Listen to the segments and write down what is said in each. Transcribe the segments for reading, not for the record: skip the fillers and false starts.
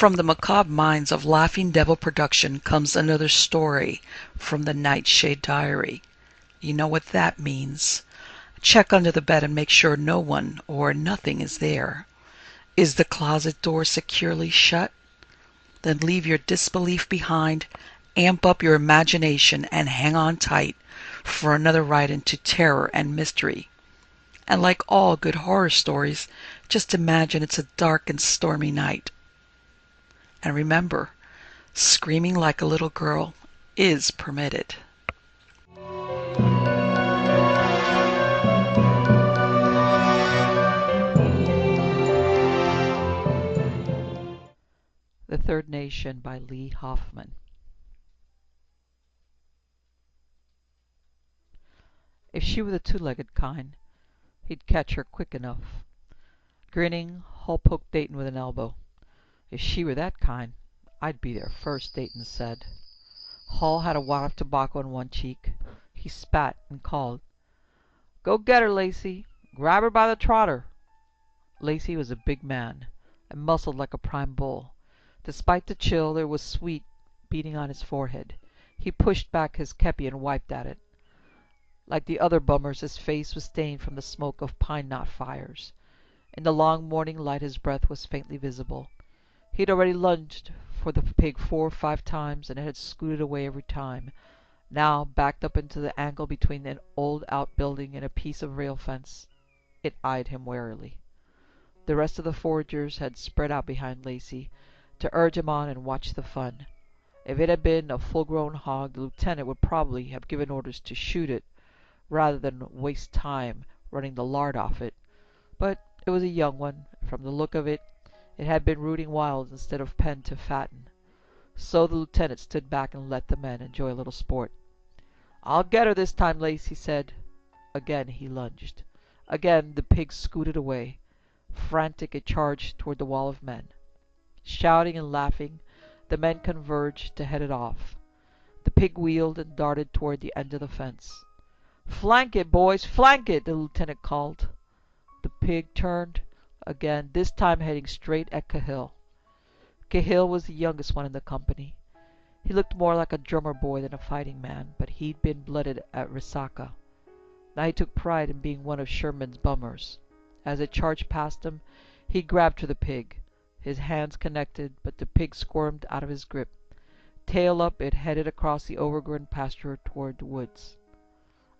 From the macabre minds of Laughing Devil Production comes another story from the Nightshade Diary. You know what that means. Check under the bed and make sure no one or nothing is there. Is the closet door securely shut? Then leave your disbelief behind, amp up your imagination, and hang on tight for another ride into terror and mystery. And like all good horror stories, just imagine it's a dark and stormy night. And remember, screaming like a little girl is permitted. The Third Nation by Lee Hoffman. If she were the two-legged kind, he'd catch her quick enough. Grinning, Hull poked Dayton with an elbow. If she were that kind, I'd be there first, Dayton said. Hull had a wad of tobacco in one cheek. He spat and called, "Go get her, Lacey. Grab her by the trotter." Lacey was a big man, and muscled like a prime bull. Despite the chill, there was sweat beating on his forehead. He pushed back his kepi and wiped at it. Like the other bummers, his face was stained from the smoke of pine-knot fires. In the long morning light his breath was faintly visible. He had already lunged for the pig 4 or 5 times, and it had scooted away every time. Now, backed up into the angle between an old outbuilding and a piece of rail fence, it eyed him warily. The rest of the foragers had spread out behind Lacey to urge him on and watch the fun. If it had been a full-grown hog, the lieutenant would probably have given orders to shoot it, rather than waste time running the lard off it. But it was a young one. From the look of it, it had been rooting wild instead of penned to fatten. So the lieutenant stood back and let the men enjoy a little sport. "I'll get her this time, Lacey said." Again he lunged. Again the pig scooted away. Frantic, it charged toward the wall of men. Shouting and laughing, the men converged to head it off. The pig wheeled and darted toward the end of the fence. "Flank it, boys, flank it!" the lieutenant called. The pig turned again, this time heading straight at Cahill. Cahill was the youngest one in the company. He looked more like a drummer boy than a fighting man, but he'd been blooded at Resaca. Now he took pride in being one of Sherman's bummers. As it charged past him, he grabbed for the pig. His hands connected, but the pig squirmed out of his grip. Tail up, it headed across the overgrown pasture toward the woods.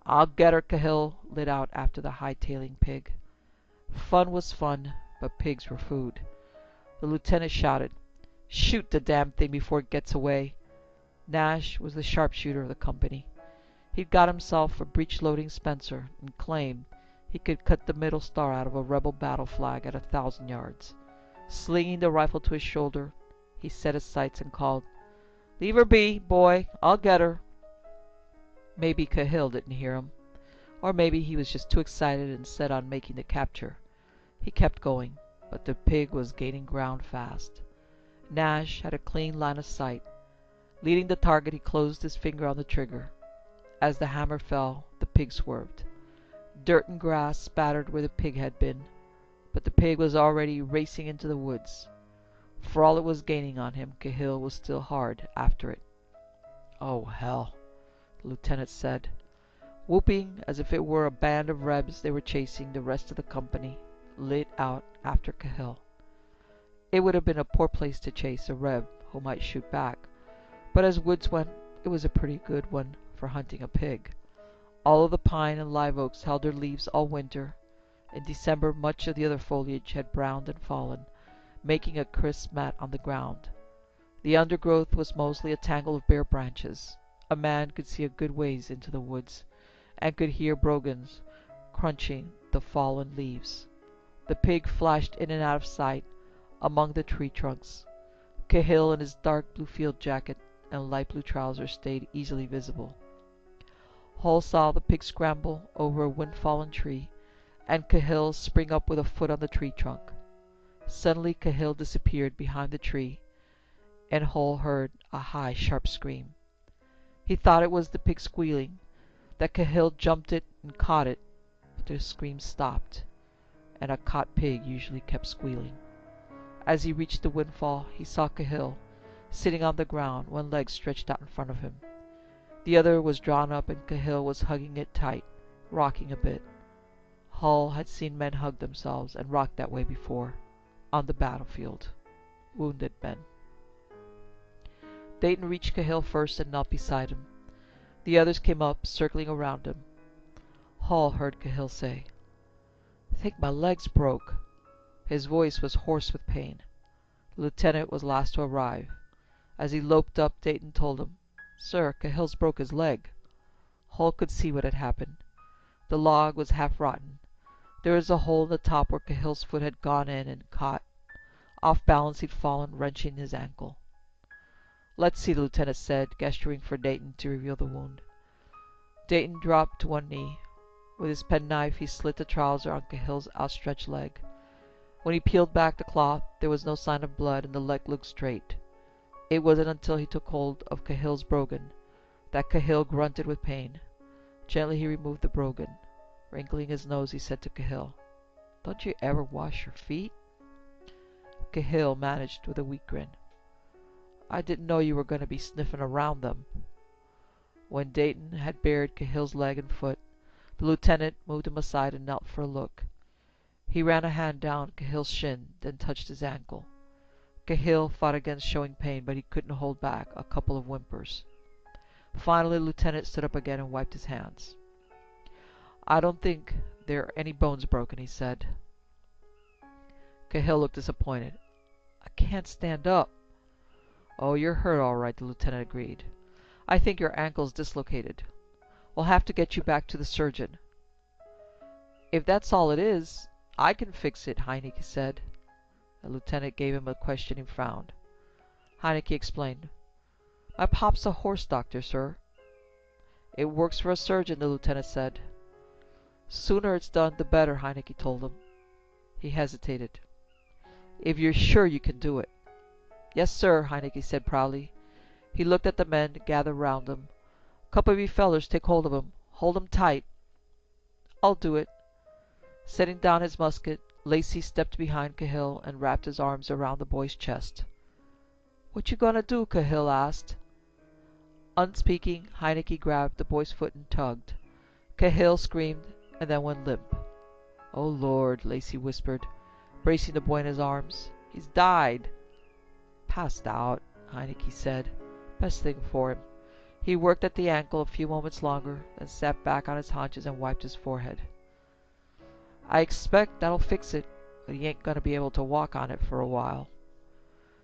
"I'll get her," Cahill lit out after the high-tailing pig. Fun was fun, but pigs were food. The lieutenant shouted, "Shoot the damn thing before it gets away." Nash was the sharpshooter of the company. He'd got himself a breech-loading Spencer and claimed he could cut the middle star out of a rebel battle flag at 1,000 yards. Slinging the rifle to his shoulder, he set his sights and called, "Leave her be, boy. I'll get her." Maybe Cahill didn't hear him, or maybe he was just too excited and set on making the capture. He kept going, but the pig was gaining ground fast. Nash had a clean line of sight. Leading the target, he closed his finger on the trigger. As the hammer fell, the pig swerved. Dirt and grass spattered where the pig had been, but the pig was already racing into the woods. For all it was gaining on him, Cahill was still hard after it. "Oh, hell," the lieutenant said. Whooping as if it were a band of rebs they were chasing, the rest of the company lit out after Cahill. It would have been a poor place to chase a reb who might shoot back, but as woods went, it was a pretty good one for hunting a pig. All of the pine and live oaks held their leaves all winter. In December, much of the other foliage had browned and fallen, making a crisp mat on the ground. The undergrowth was mostly a tangle of bare branches. A man could see a good ways into the woods, and could hear brogans crunching the fallen leaves. The pig flashed in and out of sight among the tree trunks. Cahill in his dark blue field jacket and light blue trousers stayed easily visible. Hull saw the pig scramble over a wind-fallen tree, and Cahill spring up with a foot on the tree trunk. Suddenly Cahill disappeared behind the tree, and Hull heard a high, sharp scream. He thought it was the pig squealing, that Cahill jumped it and caught it, but the scream stopped, and a caught pig usually kept squealing. As he reached the windfall, he saw Cahill, sitting on the ground, one leg stretched out in front of him. The other was drawn up, and Cahill was hugging it tight, rocking a bit. Hull had seen men hug themselves and rock that way before, on the battlefield. Wounded men. Dayton reached Cahill first and knelt beside him. The others came up, circling around him. Hull heard Cahill say, "I think my leg's broke." His voice was hoarse with pain. The lieutenant was last to arrive. As he loped up, Dayton told him, "Sir, Cahill's broke his leg." Hull could see what had happened. The log was half rotten. There was a hole in the top where Cahill's foot had gone in and caught. Off balance, he'd fallen, wrenching his ankle. "Let's see," the lieutenant said, gesturing for Dayton to reveal the wound. Dayton dropped to one knee. With his penknife, he slit the trouser on Cahill's outstretched leg. When he peeled back the cloth, there was no sign of blood, and the leg looked straight. It wasn't until he took hold of Cahill's brogan that Cahill grunted with pain. Gently he removed the brogan. Wrinkling his nose, he said to Cahill, "Don't you ever wash your feet?" Cahill managed with a weak grin. "I didn't know you were going to be sniffing around them." When Dayton had bared Cahill's leg and foot, the lieutenant moved him aside and knelt for a look. He ran a hand down Cahill's shin, then touched his ankle. Cahill fought against showing pain, but he couldn't hold back a couple of whimpers. Finally, the lieutenant stood up again and wiped his hands. "I don't think there are any bones broken," he said. Cahill looked disappointed. "I can't stand up." "Oh, you're hurt all right," the lieutenant agreed. "I think your ankle's dislocated. We'll have to get you back to the surgeon." "If that's all it is, I can fix it," Heineke said. The lieutenant gave him a questioning frown. Heineke explained. "My pop's a horse doctor, sir." "It works for a surgeon," the lieutenant said. "Sooner it's done, the better," Heineke told him. He hesitated. "If you're sure you can do it." "Yes, sir," Heineke said proudly. He looked at the men gathered round him. "Couple of you fellers take hold of him. Hold him tight." "I'll do it." Setting down his musket, Lacey stepped behind Cahill and wrapped his arms around the boy's chest. "What you gonna do?" Cahill asked. Unspeaking, Heineke grabbed the boy's foot and tugged. Cahill screamed and then went limp. "Oh, Lord," Lacey whispered, bracing the boy in his arms. "He's died." "Passed out," Heineke said. "Best thing for him." He worked at the ankle a few moments longer, then sat back on his haunches and wiped his forehead. "I expect that'll fix it, but he ain't gonna be able to walk on it for a while."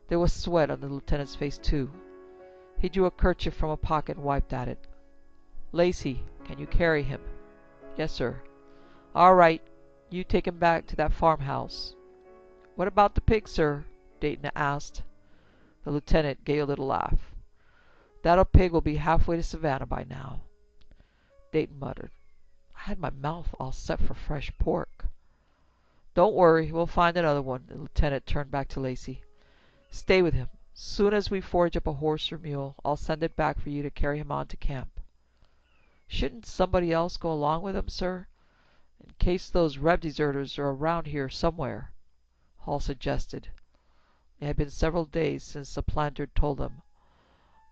There was sweat on the lieutenant's face, too. He drew a kerchief from a pocket and wiped at it. "Lacey, can you carry him?" "Yes, sir." "All right. You take him back to that farmhouse." "What about the pig, sir?" Dayton asked. The lieutenant gave a little laugh. "That pig will be halfway to Savannah by now." Dayton muttered, "I had my mouth all set for fresh pork." "Don't worry, we'll find another one." The lieutenant turned back to Lacey. "Stay with him. Soon as we forage up a horse or mule, I'll send it back for you to carry him on to camp." "Shouldn't somebody else go along with him, sir? In case those Reb deserters are around here somewhere," Hall suggested. It had been several days since the planter told them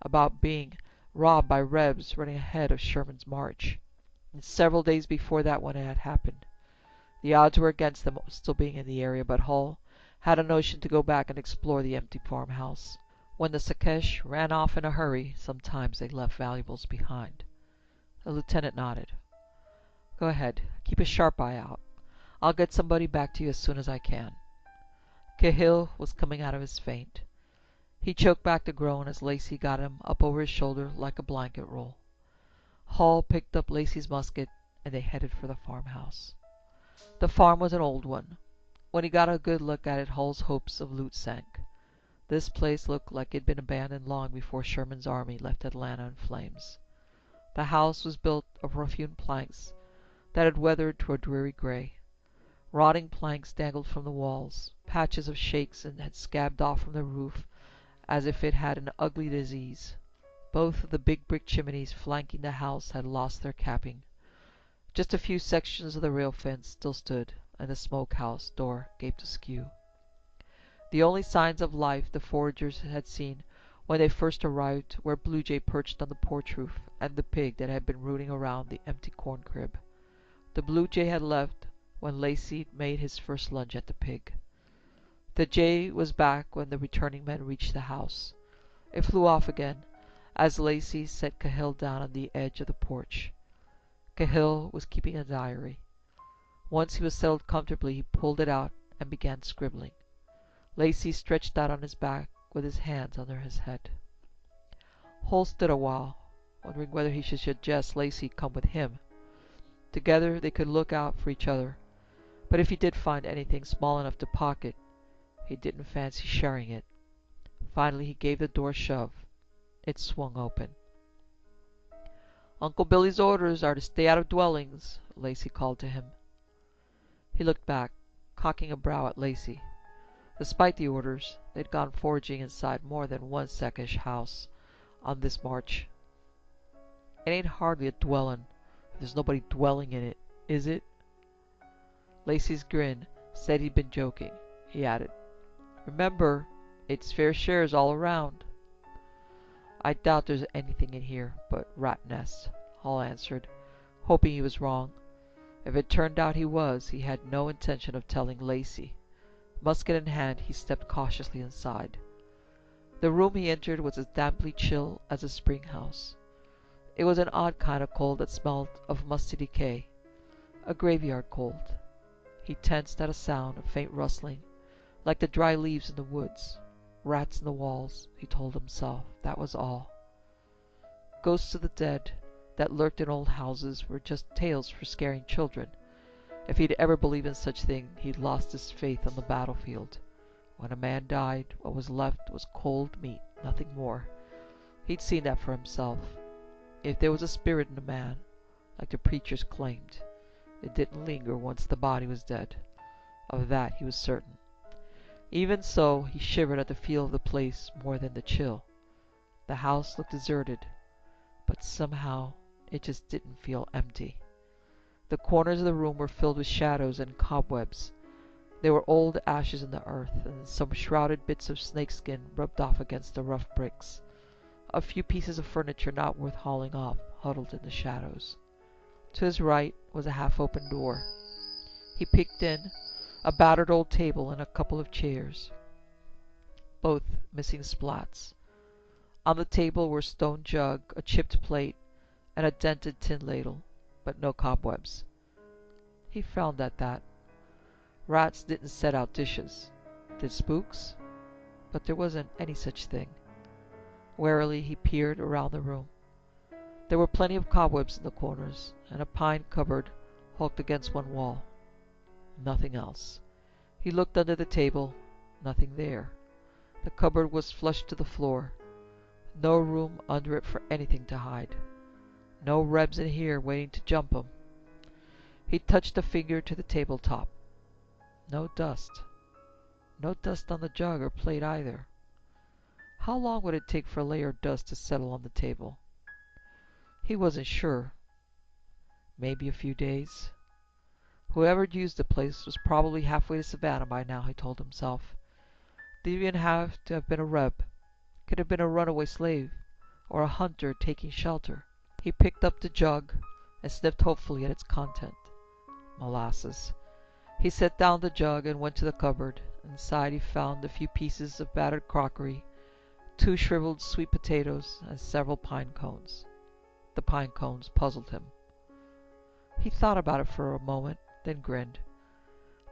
about being robbed by Rebs running ahead of Sherman's march, and several days before that when it had happened. The odds were against them still being in the area, but Hull had a notion to go back and explore the empty farmhouse. When the Secesh ran off in a hurry, sometimes they left valuables behind. The lieutenant nodded. "Go ahead. Keep a sharp eye out. I'll get somebody back to you as soon as I can." Cahill was coming out of his faint. He choked back the groan as Lacey got him up over his shoulder like a blanket roll. Hull picked up Lacey's musket, and they headed for the farmhouse. The farm was an old one. When he got a good look at it, Hull's hopes of loot sank. This place looked like it had been abandoned long before Sherman's army left Atlanta in flames. The house was built of rough-hewn planks that had weathered to a dreary gray. Rotting planks dangled from the walls. Patches of shakes and had scabbed off from the roof as if it had an ugly disease. Both of the big brick chimneys flanking the house had lost their capping. Just a few sections of the rail fence still stood, and the smokehouse door gaped askew. The only signs of life the foragers had seen when they first arrived were a blue jay perched on the porch roof and the pig that had been rooting around the empty corn crib. The blue jay had left when Lacey made his first lunge at the pig. The jay was back when the returning men reached the house. It flew off again as Lacey set Cahill down on the edge of the porch. Cahill was keeping a diary. Once he was settled comfortably, he pulled it out and began scribbling. Lacey stretched out on his back with his hands under his head. Hole stood a while, wondering whether he should suggest Lacey come with him. Together they could look out for each other, but if he did find anything small enough to pocket, he didn't fancy sharing it. Finally he gave the door a shove. It swung open. "Uncle Billy's orders are to stay out of dwellings," Lacey called to him. He looked back, cocking a brow at Lacey. Despite the orders, they'd gone foraging inside more than one Sekish house on this march. "It ain't hardly a dwellin' if there's nobody dwelling in it, is it?" Lacey's grin said he'd been joking. He added, "Remember, it's fair shares all around." "I doubt there's anything in here but rat nests," Hall answered, hoping he was wrong. If it turned out he was, he had no intention of telling Lacey. Musket in hand, he stepped cautiously inside. The room he entered was as damply chill as a spring house. It was an odd kind of cold that smelled of musty decay, a graveyard cold. He tensed at a sound, a faint rustling, like the dry leaves in the woods. Rats in the walls, he told himself, that was all. Ghosts of the dead that lurked in old houses were just tales for scaring children. If he'd ever believed in such thing, he'd lost his faith on the battlefield. When a man died, what was left was cold meat, nothing more. He'd seen that for himself. If there was a spirit in a man, like the preachers claimed, it didn't linger once the body was dead. Of that he was certain. Even so, he shivered at the feel of the place more than the chill. The house looked deserted, but somehow it just didn't feel empty. The corners of the room were filled with shadows and cobwebs. There were old ashes in the earth, and some shrouded bits of snakeskin rubbed off against the rough bricks. A few pieces of furniture not worth hauling off huddled in the shadows. To his right was a half-open door. He peeked in, a battered old table and a couple of chairs, both missing splats. On the table were a stone jug, a chipped plate, and a dented tin ladle, but no cobwebs. He frowned at that. Rats didn't set out dishes. Did spooks? But there wasn't any such thing. Warily he peered around the room. There were plenty of cobwebs in the corners, and a pine cupboard hulked against one wall. Nothing else. He looked under the table. Nothing there. The cupboard was flush to the floor. No room under it for anything to hide. No rebs in here waiting to jump 'em. He touched a finger to the tabletop. No dust. No dust on the jug or plate either. How long would it take for a layer of dust to settle on the table? He wasn't sure. Maybe a few days. Whoever'd used the place was probably halfway to Savannah by now, he told himself. Didn't even have to have been a reb. Could have been a runaway slave, or a hunter taking shelter. He picked up the jug and sniffed hopefully at its content. Molasses. He set down the jug and went to the cupboard. Inside he found a few pieces of battered crockery, 2 shriveled sweet potatoes, and several pine cones. The pine cones puzzled him. He thought about it for a moment, then grinned.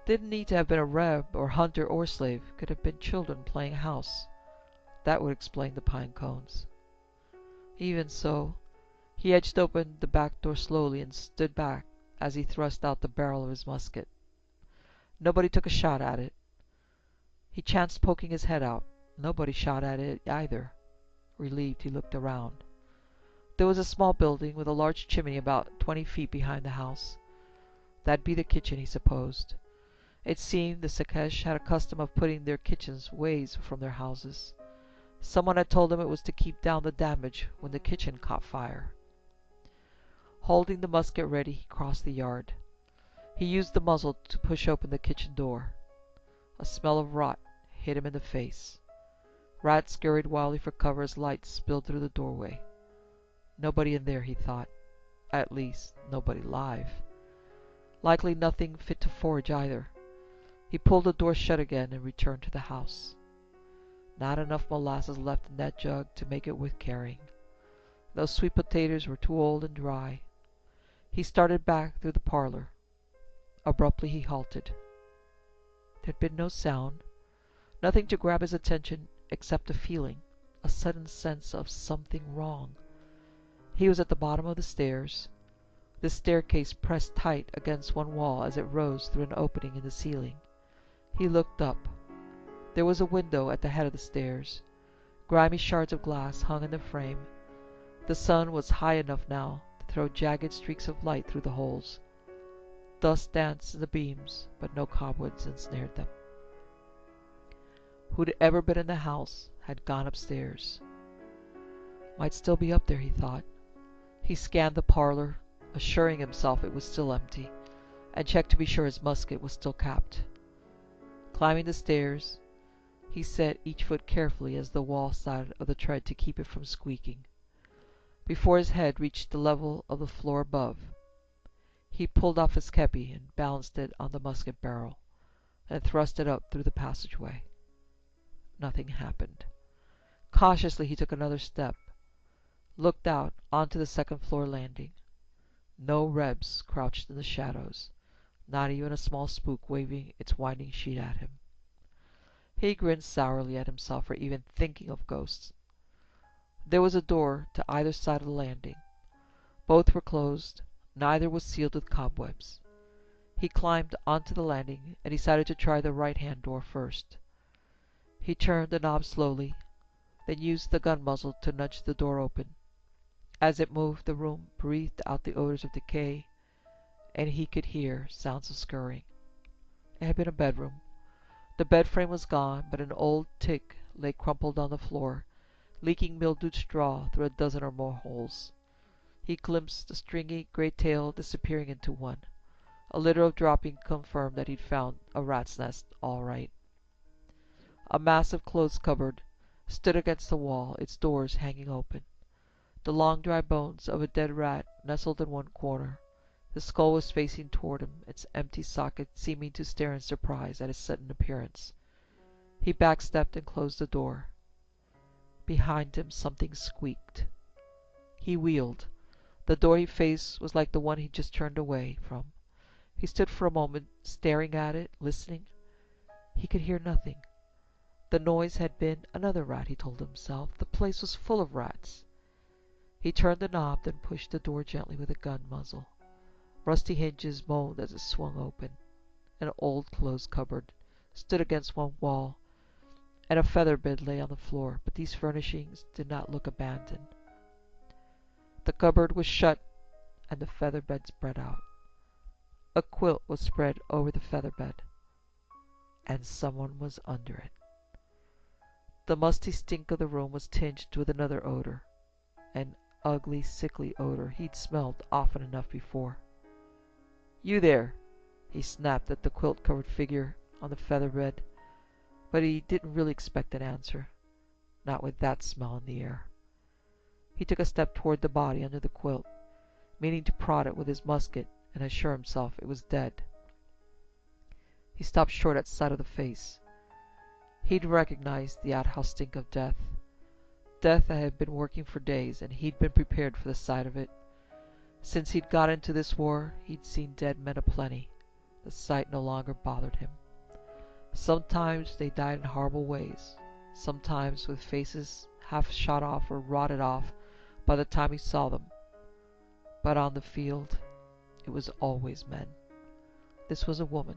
Didn't need to have been a reb, or hunter, or slave. Could have been children playing house. That would explain the pine cones. Even so, he edged open the back door slowly and stood back as he thrust out the barrel of his musket. Nobody took a shot at it. He chanced poking his head out. Nobody shot at it either. Relieved, he looked around. There was a small building with a large chimney about 20 feet behind the house. That'd be the kitchen, he supposed. It seemed the Sekesh had a custom of putting their kitchens ways from their houses. Someone had told him it was to keep down the damage when the kitchen caught fire. Holding the musket ready, he crossed the yard. He used the muzzle to push open the kitchen door. A smell of rot hit him in the face. Rats scurried wildly for cover as light spilled through the doorway. Nobody in there, he thought. At least, nobody live. Likely nothing fit to forage either. He pulled the door shut again and returned to the house. Not enough molasses left in that jug to make it worth carrying. Those sweet potatoes were too old and dry. He started back through the parlor. Abruptly he halted. There'd been no sound, nothing to grab his attention except a feeling, a sudden sense of something wrong. He was at the bottom of the stairs. The staircase pressed tight against one wall as it rose through an opening in the ceiling. He looked up. There was a window at the head of the stairs. Grimy shards of glass hung in the frame. The sun was high enough now to throw jagged streaks of light through the holes. Dust danced in the beams, but no cobwebs ensnared them. Who'd ever been in the house had gone upstairs. Might still be up there, he thought. He scanned the parlor, assuring himself it was still empty, and checked to be sure his musket was still capped. Climbing the stairs, he set each foot carefully as the wall side of the tread to keep it from squeaking. Before his head reached the level of the floor above, he pulled off his kepi and balanced it on the musket barrel, and thrust it up through the passageway. Nothing happened. Cautiously he took another step, looked out onto the second-floor landing. No Rebs crouched in the shadows, not even a small spook waving its winding sheet at him. He grinned sourly at himself for even thinking of ghosts. There was a door to either side of the landing. Both were closed. Neither was sealed with cobwebs. He climbed onto the landing and decided to try the right-hand door first. He turned the knob slowly, then used the gun muzzle to nudge the door open. As it moved, the room breathed out the odors of decay, and he could hear sounds of scurrying. It had been a bedroom. The bed frame was gone, but an old tick lay crumpled on the floor, leaking mildewed straw through a dozen or more holes. He glimpsed the stringy gray tail disappearing into one. A litter of dropping confirmed that he'd found a rat's nest all right. A massive clothes cupboard stood against the wall, its doors hanging open. The long dry bones of a dead rat nestled in one corner. The skull was facing toward him, its empty socket seeming to stare in surprise at his sudden appearance. He backstepped and closed the door. Behind him something squeaked. He wheeled. The door he faced was like the one he'd just turned away from. He stood for a moment, staring at it, listening. He could hear nothing. The noise had been another rat, he told himself. The place was full of rats. He turned the knob, then pushed the door gently with a gun muzzle. Rusty hinges moaned as it swung open. An old clothes cupboard stood against one wall, and a feather bed lay on the floor, but these furnishings did not look abandoned. The cupboard was shut, and the feather bed spread out. A quilt was spread over the feather bed, and someone was under it. The musty stink of the room was tinged with another odor, an ugly, sickly odor he'd smelled often enough before. "You there!" he snapped at the quilt-covered figure on the feather bed, but he didn't really expect an answer, not with that smell in the air. He took a step toward the body under the quilt, meaning to prod it with his musket and assure himself it was dead. He stopped short at sight of the face. He'd recognized the outhouse stink of death. Death that had been working for days, and he'd been prepared for the sight of it. Since he'd got into this war, he'd seen dead men aplenty. The sight no longer bothered him. Sometimes they died in horrible ways, sometimes with faces half shot off or rotted off by the time he saw them. But on the field, it was always men. This was a woman,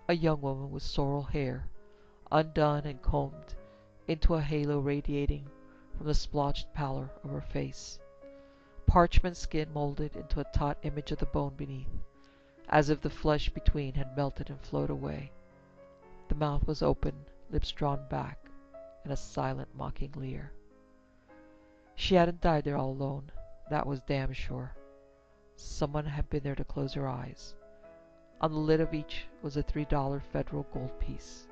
a young woman with sorrel hair, undone and combed into a halo radiating from the splotched pallor of her face. Parchment skin molded into a taut image of the bone beneath, as if the flesh between had melted and flowed away. The mouth was open, lips drawn back, and a silent, mocking leer. She hadn't died there all alone, that was damn sure. Someone had been there to close her eyes. On the lid of each was a $3 federal gold piece.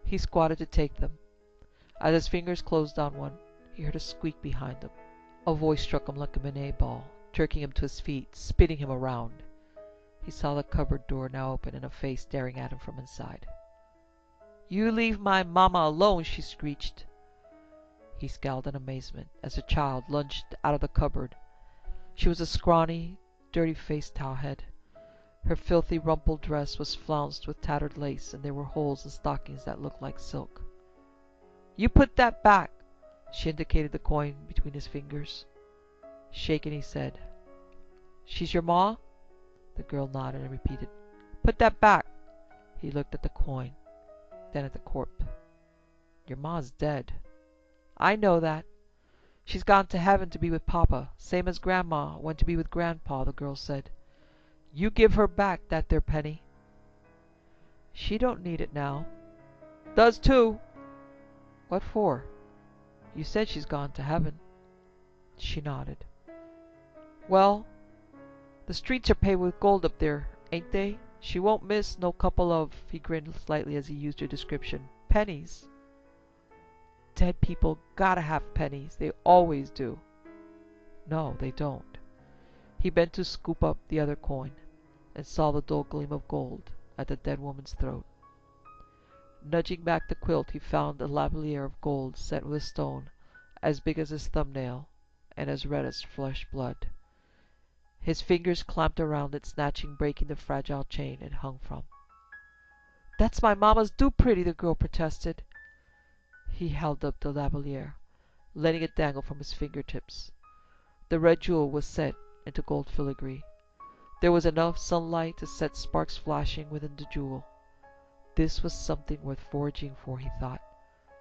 He squatted to take them. As his fingers closed on one, he heard a squeak behind him. A voice struck him like a Manet ball, jerking him to his feet, spinning him around. He saw the cupboard door now open and a face staring at him from inside. "You leave my mama alone!" she screeched. He scowled in amazement as a child lunged out of the cupboard. She was a scrawny, dirty-faced towelhead. Her filthy, rumpled dress was flounced with tattered lace, and there were holes in stockings that looked like silk. "You put that back!" She indicated the coin between his fingers. Shaken, he said, "She's your ma?" The girl nodded and repeated, "Put that back." He looked at the coin, then at the corpse. "Your ma's dead." "I know that. She's gone to heaven to be with Papa, same as Grandma went to be with Grandpa," the girl said. "You give her back that there penny." "She don't need it now." "Does too." "What for? You said she's gone to heaven." She nodded. "Well, the streets are paved with gold up there, ain't they? She won't miss no couple of," he grinned slightly as he used her description, "pennies. Dead people gotta have pennies. They always do." "No, they don't." He bent to scoop up the other coin, and saw the dull gleam of gold at the dead woman's throat. Nudging back the quilt, he found a lavalier of gold set with a stone as big as his thumbnail and as red as flesh blood. His fingers clamped around it, snatching, breaking the fragile chain it hung from. "That's my mama's do-pretty," the girl protested. He held up the lavalier, letting it dangle from his fingertips. The red jewel was set into gold filigree. There was enough sunlight to set sparks flashing within the jewel. This was something worth foraging for, he thought.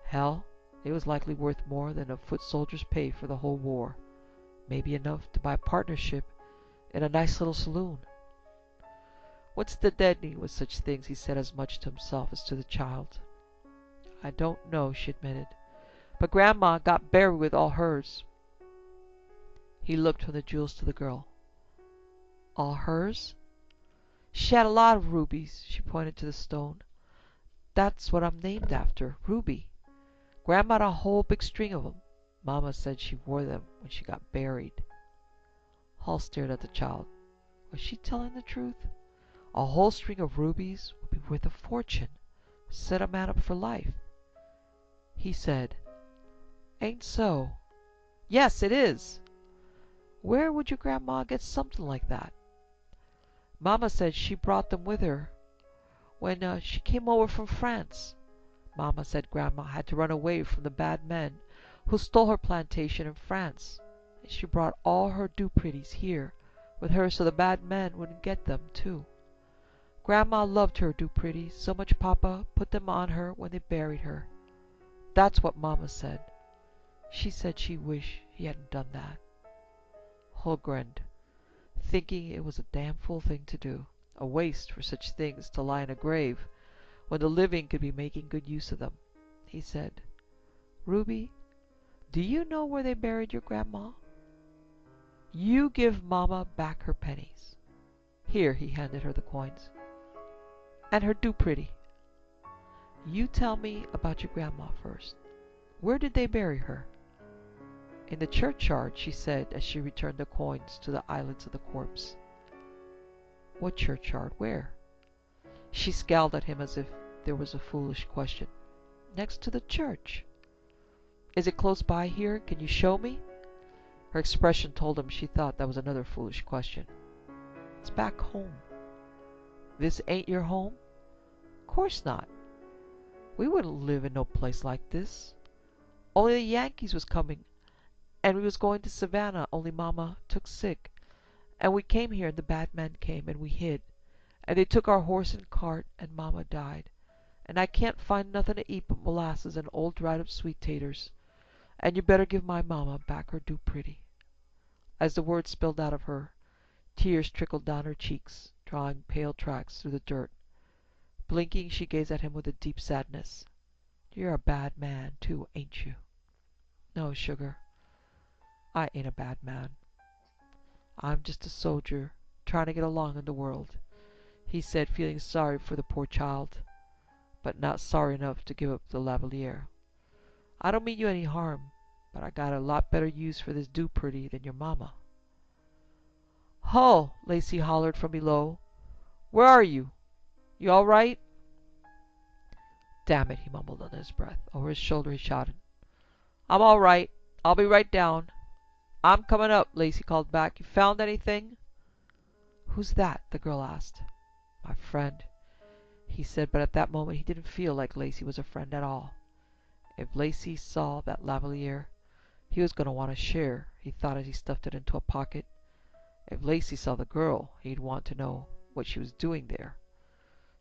Hell, it was likely worth more than a foot soldier's pay for the whole war. Maybe enough to buy a partnership in a nice little saloon. "What's the dead need with such things?" he said as much to himself as to the child. "I don't know," she admitted. "But Grandma got buried with all hers." He looked from the jewels to the girl. "All hers?" "She had a lot of rubies." She pointed to the stone. "That's what I'm named after, Ruby. Grandma had a whole big string of 'em. Mama said she wore them when she got buried." Hall stared at the child. Was she telling the truth? A whole string of rubies would be worth a fortune. Set a man up for life. He said, "Ain't so." "Yes, it is." "Where would your grandma get something like that?" "Mama said she brought them with her when she came over from France. Mama said Grandma had to run away from the bad men who stole her plantation in France, and she brought all her do-pretties here with her so the bad men wouldn't get them, too. Grandma loved her do-pretties so much Papa put them on her when they buried her. That's what Mama said. She said she wished he hadn't done that." Hull grinned, thinking it was a damn fool thing to do, a waste for such things to lie in a grave when the living could be making good use of them. He said, "Ruby, do you know where they buried your grandma? You give Mama back her pennies. Here," he handed her the coins. "And her do-pretty. You tell me about your grandma first. Where did they bury her?" "In the churchyard," she said as she returned the coins to the eyelids of the corpse. "What churchyard? Where?" She scowled at him as if there was a foolish question. "Next to the church." "Is it close by here? Can you show me?" Her expression told him she thought that was another foolish question. "It's back home." "This ain't your home?" "Course not. We wouldn't live in no place like this. Only the Yankees was coming, and we was going to Savannah, only Mama took sick, and we came here and the bad men came, and we hid, and they took our horse and cart, and Mama died, and I can't find nothing to eat but molasses and old dried up sweet taters, and you better give my Mama back her do-pretty." As the words spilled out of her, tears trickled down her cheeks, drawing pale tracks through the dirt. Blinking, she gazed at him with a deep sadness. "You're a bad man, too, ain't you?" "No, sugar, I ain't a bad man. I'm just a soldier trying to get along in the world," he said, feeling sorry for the poor child. but not sorry enough to give up the lavalier. I don't mean you any harm, but I got a lot better use for this do-pretty than your mama. Hull, Lacey hollered from below. Where are you? You all right? Damn it, he mumbled under his breath. Over his shoulder he shouted. I'm all right. I'll be right down. I'm coming up, Lacey called back. You found anything? Who's that? The girl asked. My friend, he said, but at that moment he didn't feel like Lacey was a friend at all. If Lacey saw that lavalier, he was going to want to share, he thought as he stuffed it into a pocket. If Lacey saw the girl, he'd want to know what she was doing there.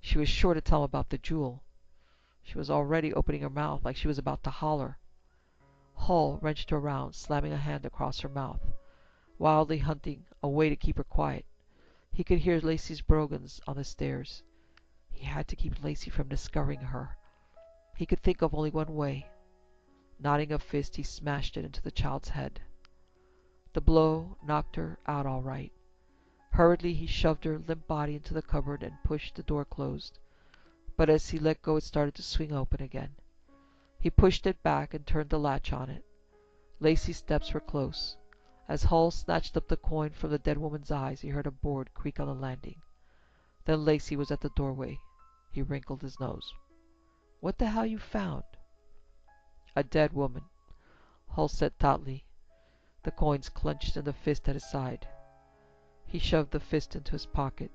She was sure to tell him about the jewel. She was already opening her mouth like she was about to holler. Hull wrenched her around, slamming a hand across her mouth, wildly hunting a way to keep her quiet. He could hear Lacey's brogans on the stairs. He had to keep Lacey from discovering her. He could think of only one way. Nodding a fist, he smashed it into the child's head. The blow knocked her out all right. Hurriedly, he shoved her limp body into the cupboard and pushed the door closed. But as he let go, it started to swing open again. He pushed it back and turned the latch on it. Lacey's steps were close. As Hull snatched up the coin from the dead woman's eyes, he heard a board creak on the landing. Then Lacey was at the doorway. He wrinkled his nose. What the hell you found? A dead woman, Hull said tautly, the coins clenched in the fist at his side. He shoved the fist into his pocket.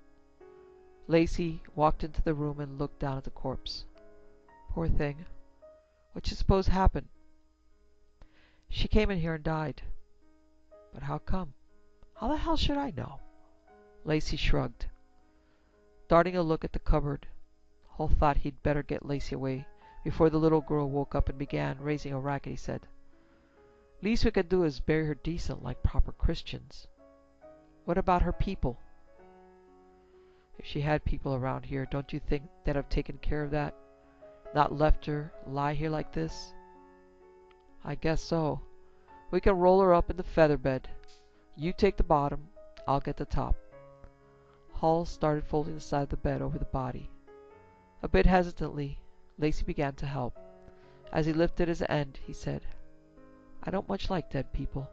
Lacey walked into the room and looked down at the corpse. Poor thing. What you suppose happened? She came in here and died. But how come? How the hell should I know? Lacey shrugged. Darting a look at the cupboard, Hull thought he'd better get Lacey away before the little girl woke up and began raising a racket. He said, Least we could do is bury her decent like proper Christians. What about her people? If she had people around here, don't you think they'd have taken care of that? Not left her lie here like this? I guess so. We can roll her up in the feather bed. You take the bottom, I'll get the top. Hull started folding the side of the bed over the body. A bit hesitantly, Lacey began to help. As he lifted his end, he said, I don't much like dead people.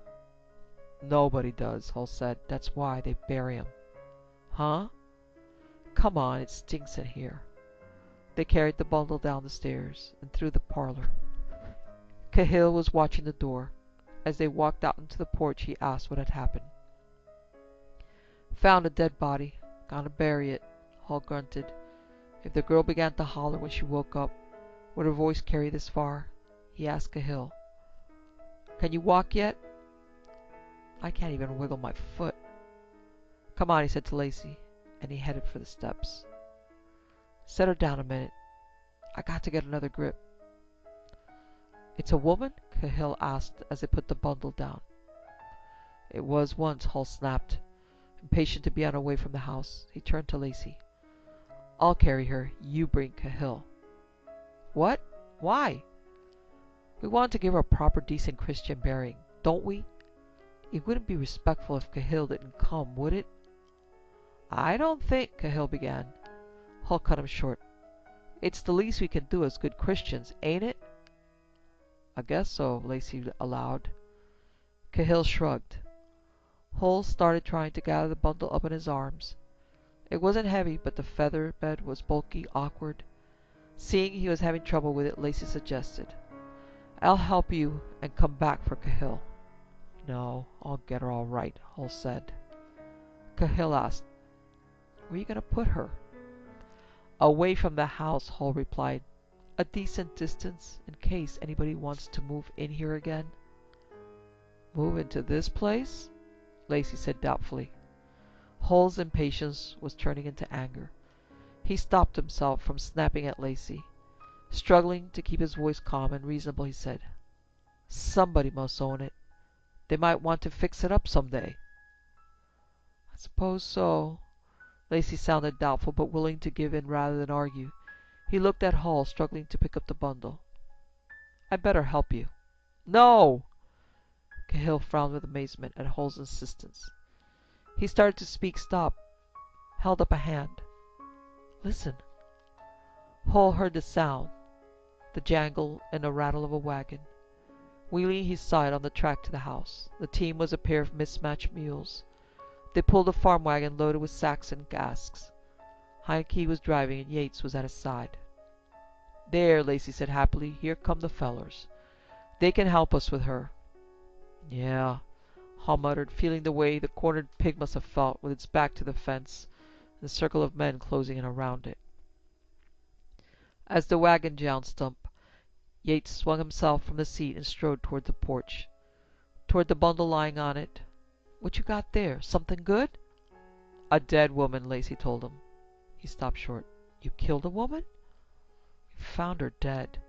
Nobody does, Hull said. That's why they bury 'em. Huh? Come on, it stinks in here. They carried the bundle down the stairs and through the parlor. Cahill was watching the door. As they walked out into the porch, he asked what had happened. Found a dead body. Gonna bury it, Hull grunted. If the girl began to holler when she woke up, would her voice carry this far? He asked Cahill. Can you walk yet? I can't even wiggle my foot. Come on, he said to Lacey, and he headed for the steps. Set her down a minute. I got to get another grip. It's a woman? Cahill asked as they put the bundle down. It was once, Hull snapped. Impatient to be on her way from the house, he turned to Lacey. I'll carry her. You bring Cahill. What? Why? We want to give her a proper, decent Christian burying, don't we? It wouldn't be respectful if Cahill didn't come, would it? I don't think, Cahill began. Hull cut him short. It's the least we can do as good Christians, ain't it? I guess so, Lacey allowed. Cahill shrugged. Hull started trying to gather the bundle up in his arms. It wasn't heavy, but the feather bed was bulky, awkward. Seeing he was having trouble with it, Lacey suggested, I'll help you and come back for Cahill. No, I'll get her all right, Hull said. Cahill asked, Where are you going to put her? Away from the house, Hull replied. A decent distance, in case anybody wants to move in here again. Move into this place? Lacey said doubtfully. Hull's impatience was turning into anger. He stopped himself from snapping at Lacey. Struggling to keep his voice calm and reasonable, he said, Somebody must own it. They might want to fix it up someday. I suppose so. Lacey sounded doubtful, but willing to give in rather than argue. He looked at Hull, struggling to pick up the bundle. I'd better help you. No! Cahill frowned with amazement at Hull's insistence. He started to speak, held up a hand. Listen. Hall heard the sound, the jangle and a rattle of a wagon. Wheeling, he saw it on the track to the house. The team was a pair of mismatched mules. They pulled a farm wagon loaded with sacks and casks. Heineke was driving and Yates was at his side. "There," Lacey said happily. "Here come the fellers. They can help us with her." "Yeah," Hall muttered, feeling the way the cornered pig must have felt with its back to the fence and the circle of men closing in around it. As the wagon jounced up, Yates swung himself from the seat and strode toward the porch, toward the bundle lying on it. "What you got there? Something good?" "A dead woman," Lacey told him. He stopped short. "You killed a woman?" "We found her dead.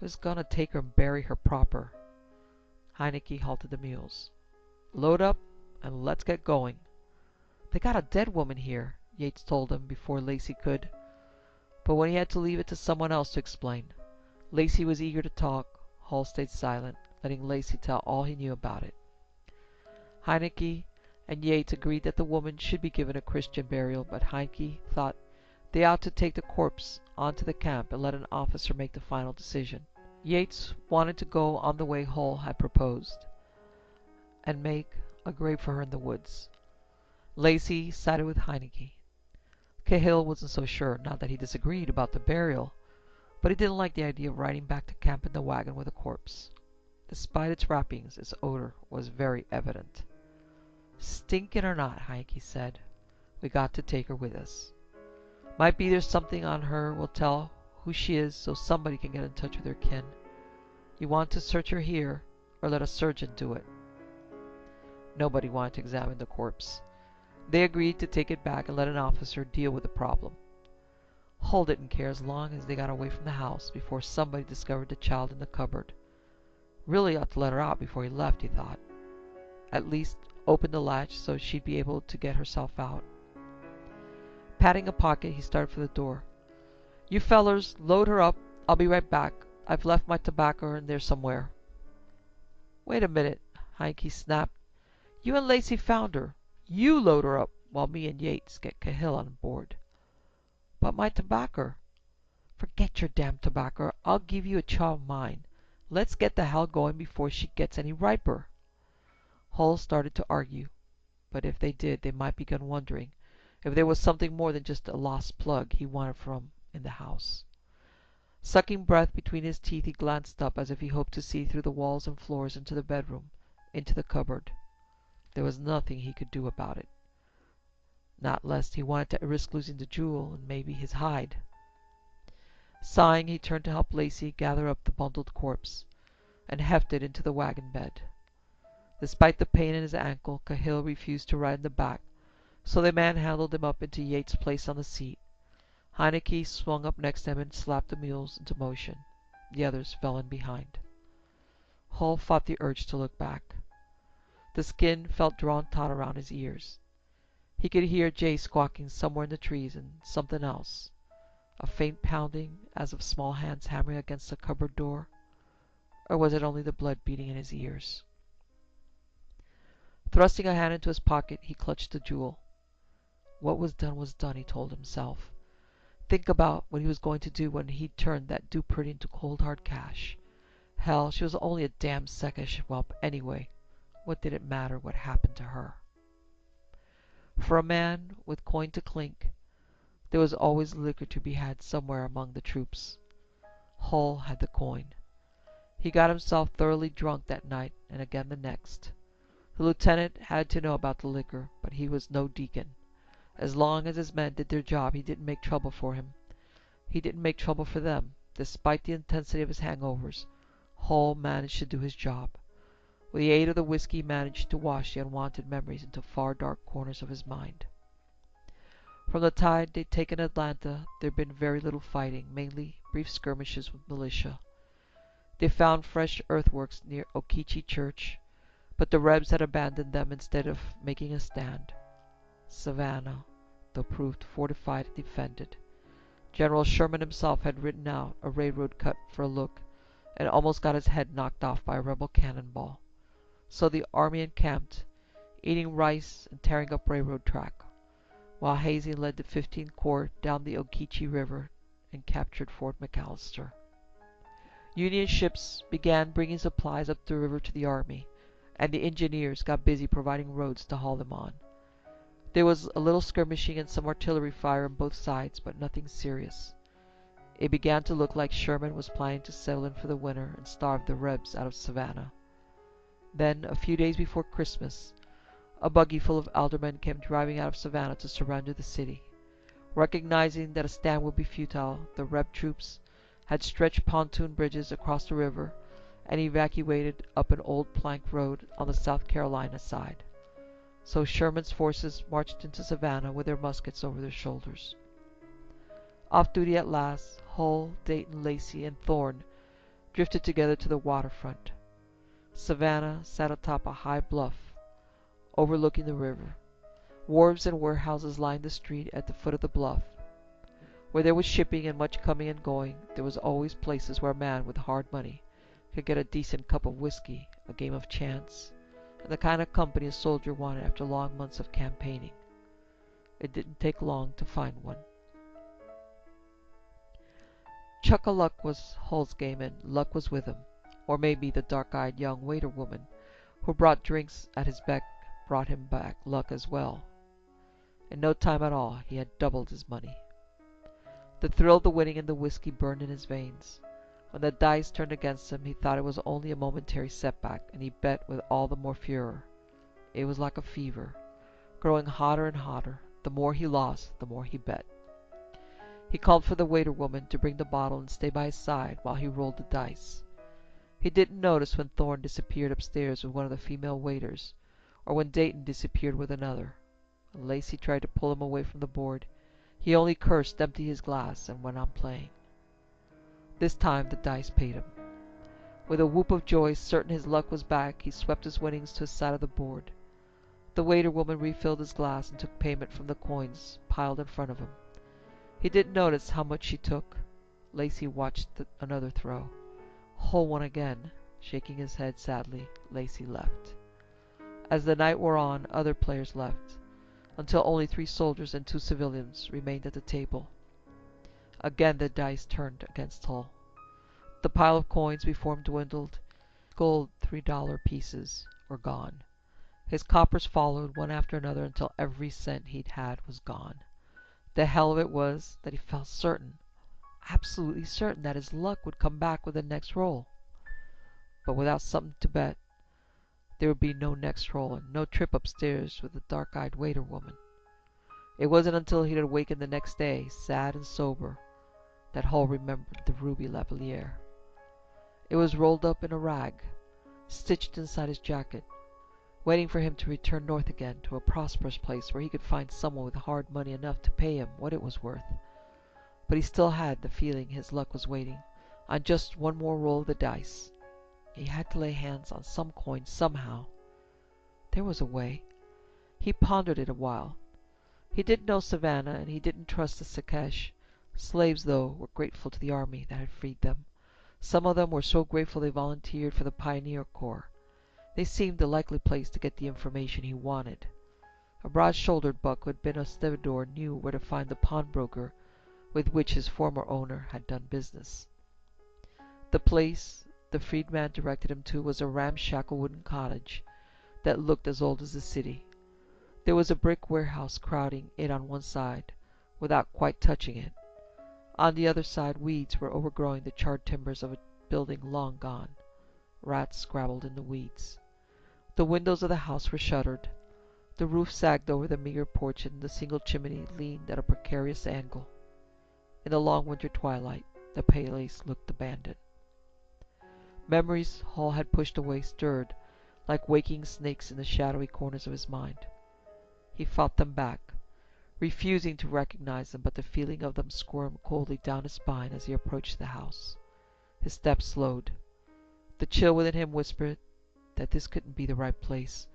We was gonna take her and bury her proper." Heineke halted the mules. "Load up and let's get going." "They got a dead woman here," Yates told him before Lacey could. But when he had to leave it to someone else to explain. Lacey was eager to talk. Hall stayed silent, letting Lacey tell all he knew about it. Heineke and Yates agreed that the woman should be given a Christian burial, but Heineke thought they ought to take the corpse on to the camp and let an officer make the final decision. Yates wanted to go on the way Hall had proposed, and make a grave for her in the woods. Lacey sided with Heineke. Cahill wasn't so sure, not that he disagreed about the burial, but he didn't like the idea of riding back to camp in the wagon with a corpse. Despite its wrappings, its odor was very evident. "Stinking or not," Heineke said, "we got to take her with us. Might be there's something on her will tell who she is so somebody can get in touch with her kin. You want to search her here, or let a surgeon do it?" Nobody wanted to examine the corpse. They agreed to take it back and let an officer deal with the problem. Hull didn't care as long as they got away from the house before somebody discovered the child in the cupboard. Really ought to let her out before he left, he thought. At least open the latch so she'd be able to get herself out. Patting a pocket, he started for the door. "You fellers load her up. I'll be right back. I've left my tobacco in there somewhere." "Wait a minute," Heineke snapped. "You and Lacey found her. You load her up while me and Yates get Cahill on board." "But my tobacco." "Forget your damn tobacco. I'll give you a chaw of mine. Let's get the hell going before she gets any riper." Hull started to argue, but if they did, they might begin wondering if there was something more than just a lost plug he wanted from in the house. Sucking breath between his teeth, he glanced up as if he hoped to see through the walls and floors into the bedroom, into the cupboard. There was nothing he could do about it. Not lest he wanted to risk losing the jewel and maybe his hide. Sighing, he turned to help Lacey gather up the bundled corpse and heft it into the wagon bed. Despite the pain in his ankle, Cahill refused to ride in the back, so they manhandled him up into Yates' place on the seat. Heineke swung up next to him and slapped the mules into motion. The others fell in behind. Hull fought the urge to look back. The skin felt drawn taut around his ears. He could hear Jay squawking somewhere in the trees and something else. A faint pounding as of small hands hammering against the cupboard door. Or was it only the blood beating in his ears? Thrusting a hand into his pocket, he clutched the jewel. What was done, he told himself. Think about what he was going to do when he'd turned that Duperty into cold hard cash. Hell, she was only a damn seckish whelp anyway. What did it matter what happened to her? For a man with coin to clink, there was always liquor to be had somewhere among the troops. Hull had the coin. He got himself thoroughly drunk that night and again the next. The lieutenant had to know about the liquor, but he was no deacon. As long as his men did their job, he didn't make trouble for him. He didn't make trouble for them. Despite the intensity of his hangovers, Hull managed to do his job. With the aid of the whiskey, he managed to wash the unwanted memories into far dark corners of his mind. From the tide they'd taken Atlanta, there'd been very little fighting, mainly brief skirmishes with militia. They found fresh earthworks near Okeechee Church, but the Rebs had abandoned them instead of making a stand. Savannah, though proved fortified and defended. General Sherman himself had ridden out a railroad cut for a look, and almost got his head knocked off by a rebel cannonball. So the army encamped, eating rice and tearing up railroad track, while Hazy led the 15th Corps down the Okeechee River and captured Fort McAllister. Union ships began bringing supplies up the river to the army, and the engineers got busy providing roads to haul them on. There was a little skirmishing and some artillery fire on both sides, but nothing serious. It began to look like Sherman was planning to settle in for the winter and starve the Rebs out of Savannah. Then, a few days before Christmas, a buggy full of aldermen came driving out of Savannah to surrender the city. Recognizing that a stand would be futile, the Reb troops had stretched pontoon bridges across the river and evacuated up an old plank road on the South Carolina side. So Sherman's forces marched into Savannah with their muskets over their shoulders. Off duty at last, Hull, Dayton, Lacey, and Thorne drifted together to the waterfront. Savannah sat atop a high bluff overlooking the river. Wharves and warehouses lined the street at the foot of the bluff. Where there was shipping and much coming and going, there was always places where a man with hard money could get a decent cup of whiskey, a game of chance, and the kind of company a soldier wanted after long months of campaigning. It didn't take long to find one. Chuck-a-Luck was Hull's game, and luck was with him, or maybe the dark-eyed young waiter-woman who brought drinks at his beck brought him back luck as well. In no time at all, he had doubled his money. The thrill of the winning and the whiskey burned in his veins. When the dice turned against him, he thought it was only a momentary setback, and he bet with all the more furor. It was like a fever, growing hotter and hotter. The more he lost, the more he bet. He called for the waiter-woman to bring the bottle and stay by his side while he rolled the dice. He didn't notice when Thorne disappeared upstairs with one of the female waiters, or when Dayton disappeared with another. When Lacey tried to pull him away from the board, he only cursed, emptied his glass, and went on playing. This time the dice paid him. With a whoop of joy, certain his luck was back, he swept his winnings to his side of the board. The waiter-woman refilled his glass and took payment from the coins piled in front of him. He didn't notice how much she took. Lacey watched another throw. Hull won again. Shaking his head sadly, Lacey left. As the night wore on, other players left, until only 3 soldiers and 2 civilians remained at the table. Again the dice turned against Hull. The pile of coins before him dwindled. Gold $3 pieces were gone. His coppers followed, one after another, until every cent he'd had was gone. The hell of it was that he felt certain, absolutely certain, that his luck would come back with the next roll. But without something to bet, there would be no next roll and no trip upstairs with the dark-eyed waiter-woman. It wasn't until he'd awakened the next day, sad and sober, that Hull remembered the ruby lavalier. It was rolled up in a rag, stitched inside his jacket, waiting for him to return north again to a prosperous place where he could find someone with hard money enough to pay him what it was worth. But he still had the feeling his luck was waiting on just one more roll of the dice. He had to lay hands on some coin somehow. There was a way. He pondered it a while. He didn't know Savannah, and he didn't trust the Secesh. Slaves, though, were grateful to the army that had freed them. Some of them were so grateful they volunteered for the Pioneer Corps. They seemed the likely place to get the information he wanted. A broad-shouldered buck who had been a stevedore knew where to find the pawnbroker with which his former owner had done business. The place the freedman directed him to was a ramshackle wooden cottage that looked as old as the city. There was a brick warehouse crowding it on one side, without quite touching it. On the other side, weeds were overgrowing the charred timbers of a building long gone. Rats scrabbled in the weeds. The windows of the house were shuttered. The roof sagged over the meager porch, and the single chimney leaned at a precarious angle. In the long winter twilight, the place looked abandoned. Memories Hull had pushed away stirred like waking snakes in the shadowy corners of his mind. He fought them back, refusing to recognize them, but the feeling of them squirmed coldly down his spine as he approached the house. His steps slowed. The chill within him whispered that this couldn't be the right place.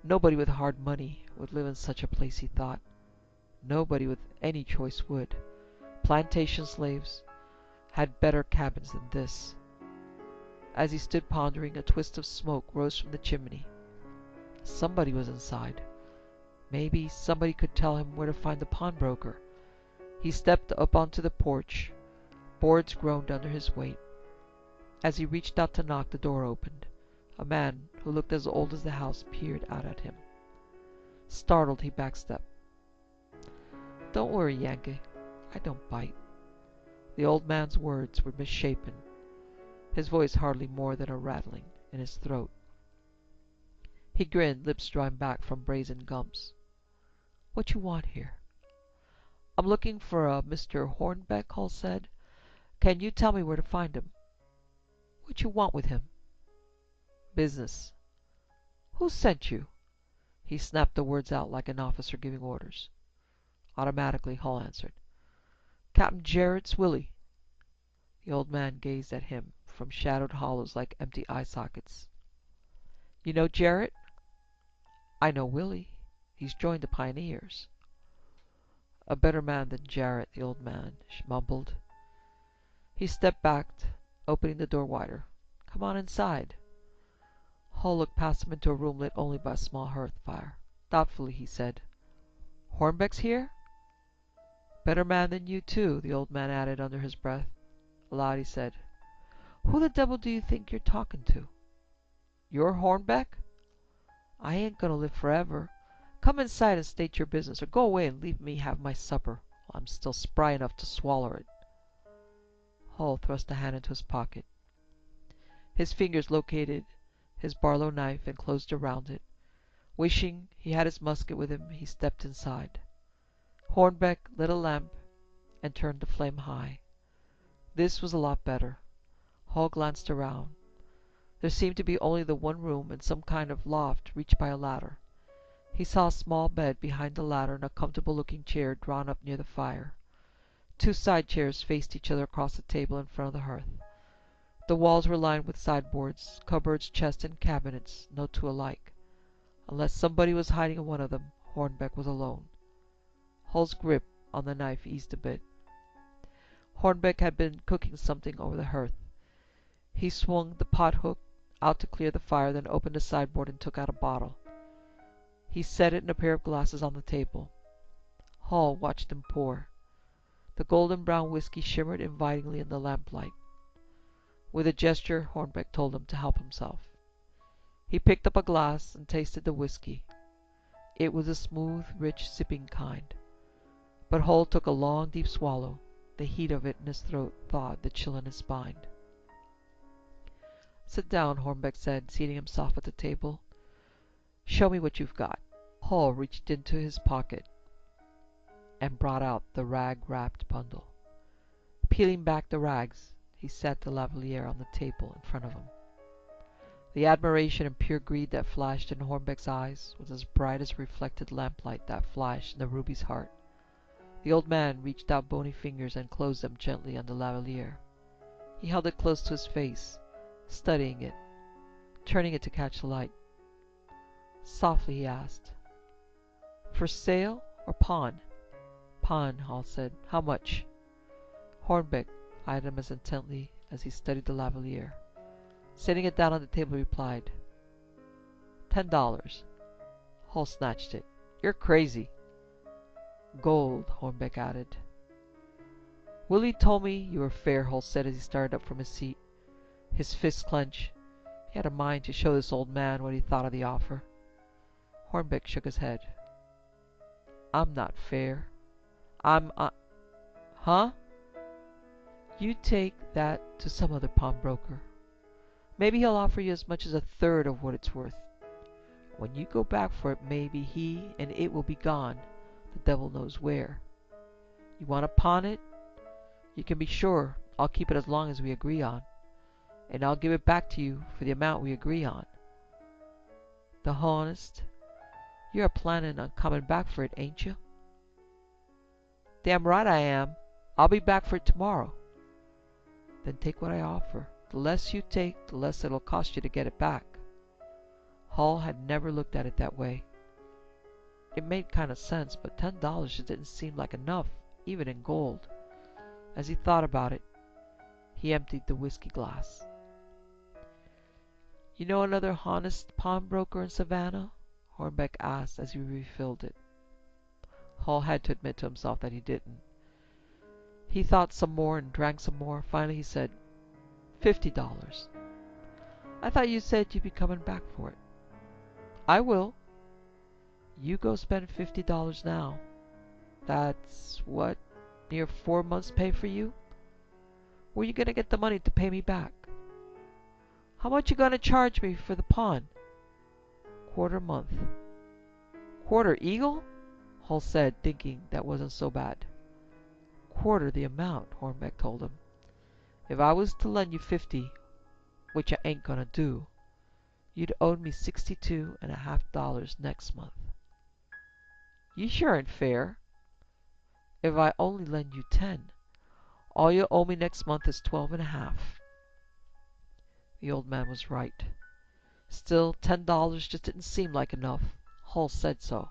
Nobody with hard money would live in such a place, he thought. Nobody with any choice would. Plantation slaves had better cabins than this. As he stood pondering, a twist of smoke rose from the chimney. Somebody was inside. Maybe somebody could tell him where to find the pawnbroker. He stepped up onto the porch, Boards groaned under his weight. As he reached out to knock, the door opened. A man who looked as old as the house peered out at him. Startled, he backstepped. "Don't worry, Yankee. I don't bite." The old man's words were misshapen, his voice hardly more than a rattling in his throat. He grinned, lips drawn back from brazen gums. "What you want here?" "I'm looking for a Mr. Hornbeck," Hall said. "Can you tell me where to find him?" "What you want with him?" "Business." "Who sent you?" He snapped the words out like an officer giving orders. Automatically, Hall answered. "Captain Jarrett's Willie." The old man gazed at him from shadowed hollows like empty eye sockets. "You know Jarrett?" "I know Willie. He's joined the Pioneers." "A better man than Jarrett," the old man mumbled. He stepped back, opening the door wider. "Come on inside." Hall looked past him into a room lit only by a small hearth fire. Doubtfully, he said, "Hornbeck's here?" "Better man than you, too," the old man added under his breath. Aloud he said, "Who the devil do you think you're talking to?" "You're Hornbeck?" "I ain't going to live forever. Come inside and state your business, or go away and leave me have my supper while I'm still spry enough to swallow it." Hall thrust a hand into his pocket. His fingers located his Barlow knife and closed around it. Wishing he had his musket with him, he stepped inside. Hornbeck lit a lamp and turned the flame high. This was a lot better. Hall glanced around. There seemed to be only the one room and some kind of loft reached by a ladder. He saw a small bed behind the ladder and a comfortable-looking chair drawn up near the fire. Two side chairs faced each other across the table in front of the hearth. The walls were lined with sideboards, cupboards, chests, and cabinets, no two alike. Unless somebody was hiding in one of them, Hornbeck was alone. Hall's grip on the knife eased a bit. Hornbeck had been cooking something over the hearth. He swung the pot hook out to clear the fire, then opened a sideboard and took out a bottle. He set it and a pair of glasses on the table. Hall watched him pour. The golden brown whiskey shimmered invitingly in the lamplight. With a gesture, Hornbeck told him to help himself. He picked up a glass and tasted the whiskey. It was a smooth, rich, sipping kind. But Hall took a long, deep swallow. The heat of it in his throat thawed the chill in his spine. "Sit down," Hornbeck said, seating himself at the table. "Show me what you've got." Hall reached into his pocket and brought out the rag-wrapped bundle. Peeling back the rags, he set the lavalier on the table in front of him. The admiration and pure greed that flashed in Hornbeck's eyes was as bright as reflected lamplight that flashed in the ruby's heart. The old man reached out bony fingers and closed them gently on the lavalier. He held it close to his face, studying it, turning it to catch the light. Softly he asked, "For sale or pawn?" "Pawn," Hall said. "How much?" Hornbeck eyed him as intently as he studied the lavalier. Setting it down on the table, he replied, $10. Hall snatched it. "You're crazy." "Gold," Hornbeck added. "Willie told me you were fair," Hall said as he started up from his seat. His fists clenched. He had a mind to show this old man what he thought of the offer. Hornbeck shook his head. "I'm not fair. Huh? You take that to some other pawnbroker. Maybe he'll offer you as much as a third of what it's worth. When you go back for it, maybe he and it will be gone, the devil knows where. You want to pawn it? You can be sure I'll keep it as long as we agree on, and I'll give it back to you for the amount we agree on. The honest, you're planning on coming back for it, ain't you?" "Damn right I am. I'll be back for it tomorrow." "Then take what I offer. The less you take, the less it'll cost you to get it back." Hall had never looked at it that way. It made kind of sense, but $10 just didn't seem like enough, even in gold. As he thought about it, he emptied the whiskey glass. "You know another honest pawnbroker in Savannah?" Hornbeck asked as he refilled it. Hall had to admit to himself that he didn't. He thought some more and drank some more. Finally he said, $50. I thought you said you'd be coming back for it. I will. You go spend $50 now. That's what, near 4 months' pay for you? Where you gonna get the money to pay me back? How much you gonna charge me for the pawn? Quarter month. Quarter eagle? Hull said, thinking that wasn't so bad. Quarter the amount, Hornbeck told him. If I was to lend you 50, which I ain't gonna do, you'd owe me $62.50 next month. You sure ain't fair. If I only lend you 10, all you owe me next month is 12.50. The old man was right. Still, $10 just didn't seem like enough. Hull said so.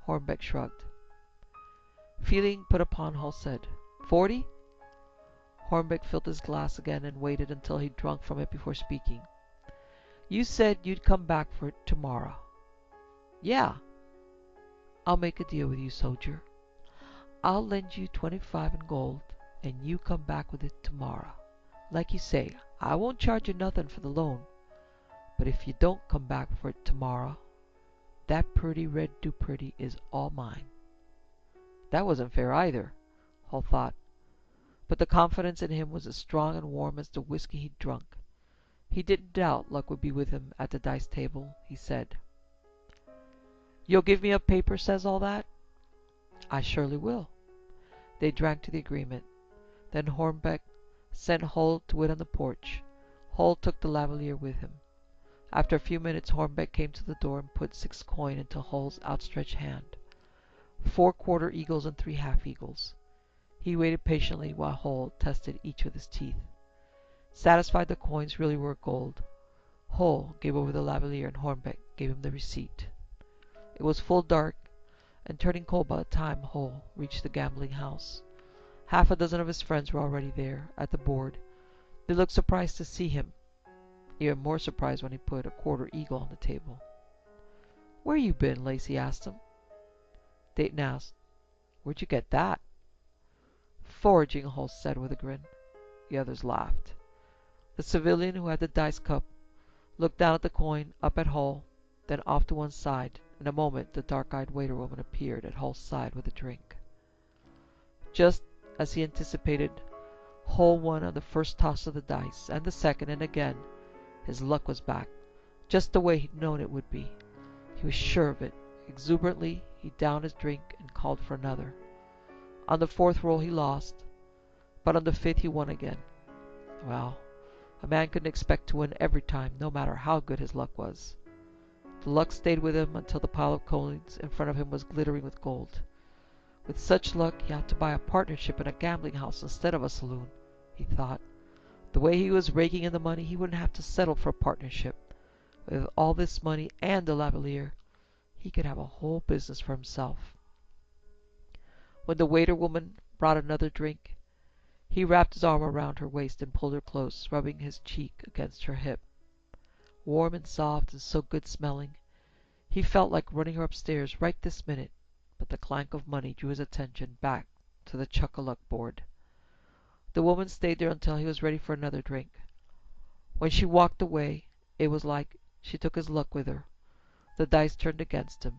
Hornbeck shrugged. Feeling put upon, Hull said, 40? Hornbeck filled his glass again and waited until he'd drunk from it before speaking. You said you'd come back for it tomorrow. Yeah. I'll make a deal with you, soldier. I'll lend you 25 in gold, and you come back with it tomorrow. Like you say, I won't charge you nothing for the loan. But if you don't come back for it tomorrow, that pretty red dupretty is all mine. That wasn't fair either, Hull thought. But the confidence in him was as strong and warm as the whiskey he'd drunk. He didn't doubt luck would be with him at the dice table. He said, You'll give me a paper says all that? I surely will. They drank to the agreement. Then Hornbeck sent Hull to wait on the porch. Hull took the lavalier with him. After a few minutes, Hornbeck came to the door and put 6 coin into Hull's outstretched hand. 4 quarter eagles and 3 half eagles. He waited patiently while Hull tested each with his teeth. Satisfied the coins really were gold, Hull gave over the lavalier and Hornbeck gave him the receipt. It was full dark and turning cold by the time Hull reached the gambling house. Half a dozen of his friends were already there, at the board. They looked surprised to see him, even more surprised when he put a quarter eagle on the table. Where you been? Lacey asked him. Dayton asked, Where'd you get that? Foraging, Hull said with a grin. The others laughed. The civilian who had the dice cup looked down at the coin, up at Hull, then off to one side. In a moment, the dark-eyed waiter woman appeared at Hull's side with a drink. Just as he anticipated, Hull won on the first toss of the dice, and the second, and again. His luck was back, just the way he'd known it would be. He was sure of it. Exuberantly, he downed his drink and called for another. On the 4th roll he lost, but on the 5th he won again. Well, a man couldn't expect to win every time, no matter how good his luck was. The luck stayed with him until the pile of coins in front of him was glittering with gold. With such luck, he ought to buy a partnership in a gambling house instead of a saloon, he thought. The way he was raking in the money, he wouldn't have to settle for a partnership. With all this money and the lavalier, he could have a whole business for himself. When the waiter woman brought another drink, he wrapped his arm around her waist and pulled her close, rubbing his cheek against her hip. Warm and soft and so good-smelling, he felt like running her upstairs right this minute, but the clank of money drew his attention back to the chuck-a-luck board. The woman stayed there until he was ready for another drink. When she walked away, it was like she took his luck with her. The dice turned against him.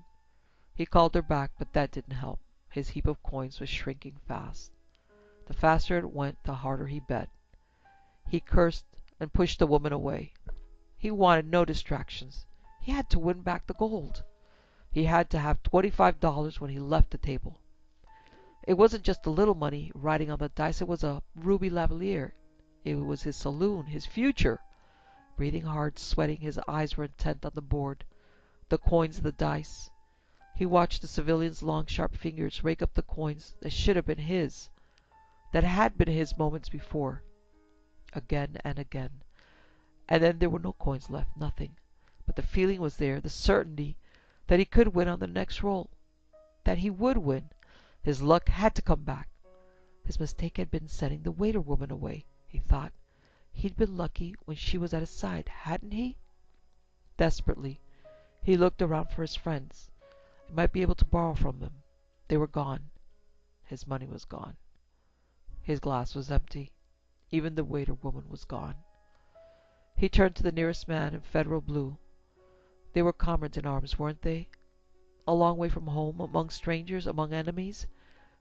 He called her back, but that didn't help. His heap of coins was shrinking fast. The faster it went, the harder he bet. He cursed and pushed the woman away. He wanted no distractions. He had to win back the gold. He had to have $25 when he left the table. It wasn't just a little money riding on the dice. It was a ruby lavalier. It was his saloon, his future. Breathing hard, sweating, his eyes were intent on the board, the coins, the dice. He watched the civilian's long, sharp fingers rake up the coins that should have been his, that had been his moments before. Again and again. And then there were no coins left, nothing. But the feeling was there, the certainty that he could win on the next roll, that he would win. His luck had to come back. His mistake had been sending the waiter woman away, he thought. He'd been lucky when she was at his side, hadn't he? Desperately, he looked around for his friends. He might be able to borrow from them. They were gone. His money was gone. His glass was empty. Even the waiter woman was gone. He turned to the nearest man in Federal blue. They were comrades in arms, weren't they? A long way from home, among strangers, among enemies.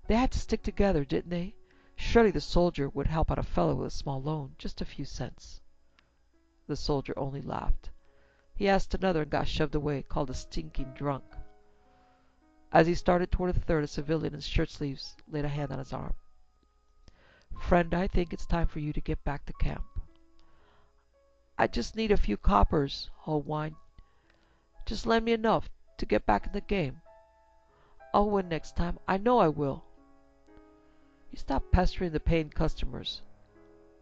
They had to stick together, didn't they? Surely the soldier would help out a fellow with a small loan, just a few cents. The soldier only laughed. He asked another and got shoved away, called a stinking drunk. As he started toward a third, a civilian in shirt sleeves laid a hand on his arm. "Friend, I think it's time for you to get back to camp." "I just need a few coppers," Hull whined. "Just lend me enough to get back in the game. I'll win next time. I know I will." "You stop pestering the paying customers.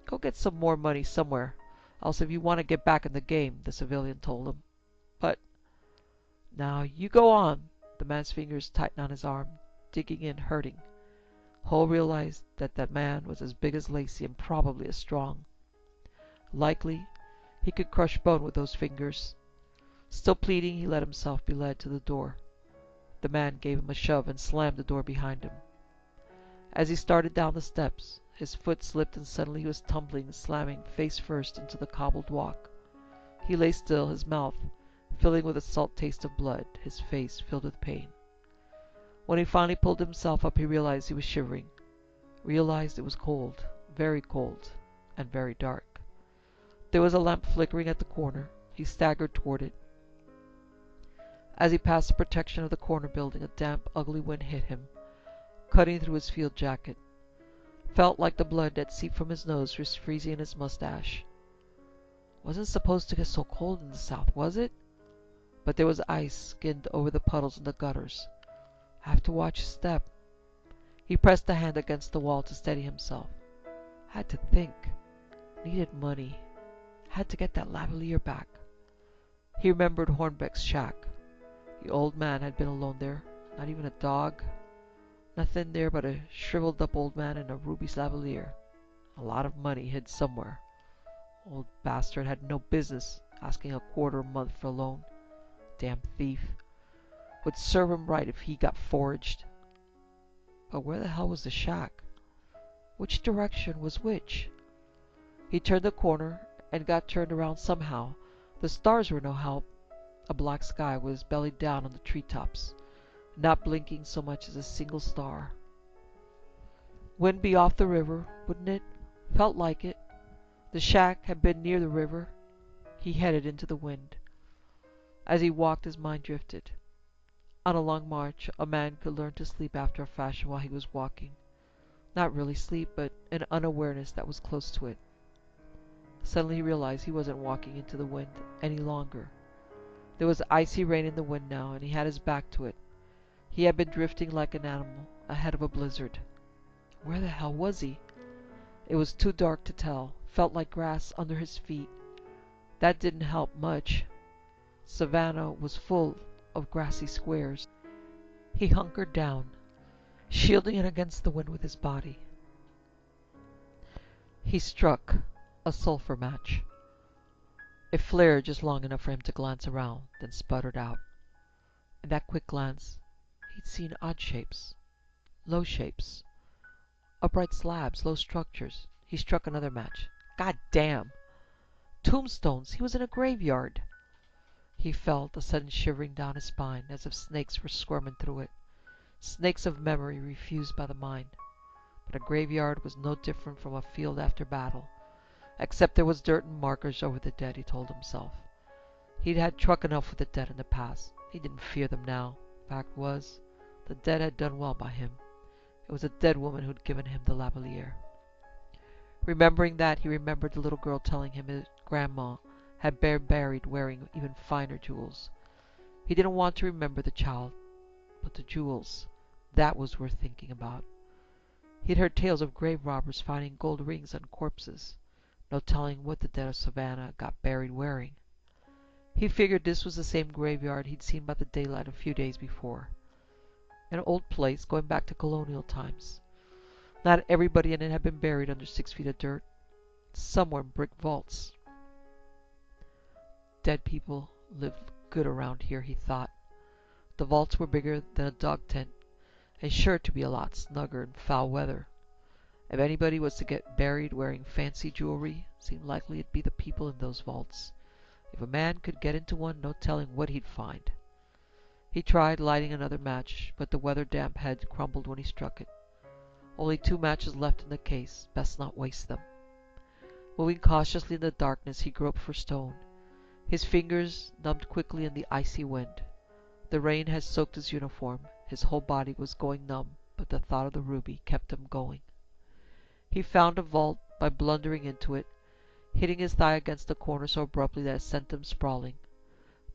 Go get some more money somewhere, else if you want to get back in the game," the civilian told him. "But—" "Now, you go on." The man's fingers tightened on his arm, digging in, hurting. Hull realized that that man was as big as Lacey and probably as strong. Likely, he could crush bone with those fingers. Still pleading, he let himself be led to the door. The man gave him a shove and slammed the door behind him. As he started down the steps, his foot slipped and suddenly he was tumbling, slamming face first into the cobbled walk. He lay still, his mouth filling with a salt taste of blood, his face filled with pain. When he finally pulled himself up, he realized he was shivering. Realized it was cold, very cold, and very dark. There was a lamp flickering at the corner. He staggered toward it. As he passed the protection of the corner building, a damp, ugly wind hit him, cutting through his field jacket. Felt like the blood that seeped from his nose was freezing in his mustache. Wasn't supposed to get so cold in the South, was it? But there was ice skinned over the puddles in the gutters. Have to watch his step. He pressed a hand against the wall to steady himself. Had to think. Needed money. Had to get that lavalier back. He remembered Hornbeck's shack. The old man had been alone there. Not even a dog. Nothing there but a shriveled up old man and a ruby lavalier. A lot of money hid somewhere. Old bastard had no business asking a quarter a month for a loan. Damn thief. Would serve him right if he got foraged. But where the hell was the shack? Which direction was which? He turned the corner and got turned around somehow. The stars were no help. A black sky was belly down on the treetops, not blinking so much as a single star. Wouldn't be off the river, wouldn't it? Felt like it. The shack had been near the river. He headed into the wind. As he walked, his mind drifted. On a long march, a man could learn to sleep after a fashion while he was walking. Not really sleep, but an unawareness that was close to it. Suddenly he realized he wasn't walking into the wind any longer. There was icy rain in the wind now, and he had his back to it. He had been drifting like an animal ahead of a blizzard. Where the hell was he? It was too dark to tell. Felt like grass under his feet. That didn't help much. Savannah was full of grassy squares. He hunkered down, shielding it against the wind with his body. He struck a sulfur match. It flared just long enough for him to glance around, then sputtered out. In that quick glance, he'd seen odd shapes, low shapes, upright slabs, low structures. He struck another match. God damn! Tombstones! He was in a graveyard! He felt a sudden shivering down his spine, as if snakes were squirming through it. Snakes of memory refused by the mind. But a graveyard was no different from a field after battle, except there was dirt and markers over the dead, he told himself. He'd had truck enough with the dead in the past. He didn't fear them now. Fact was, the dead had done well by him. It was a dead woman who'd given him the lavalier. Remembering that, he remembered the little girl telling him his grandma had been buried wearing even finer jewels. He didn't want to remember the child, but the jewels, that was worth thinking about. He'd heard tales of grave robbers finding gold rings on corpses. No telling what the dead of Savannah got buried wearing. He figured this was the same graveyard he'd seen by the daylight a few days before. An old place going back to colonial times. Not everybody in it had been buried under 6 feet of dirt. Some were in brick vaults. Dead people lived good around here, he thought. The vaults were bigger than a dog tent, and sure to be a lot snugger in foul weather. If anybody was to get buried wearing fancy jewelry, it seemed likely it'd be the people in those vaults. If a man could get into one, no telling what he'd find. He tried lighting another match, but the weather-damp head crumbled when he struck it. Only 2 matches left in the case. Best not waste them. Moving cautiously in the darkness, he groped for stone. His fingers numbed quickly in the icy wind. The rain had soaked his uniform. His whole body was going numb, but the thought of the ruby kept him going. He found a vault by blundering into it, hitting his thigh against the corner so abruptly that it sent him sprawling.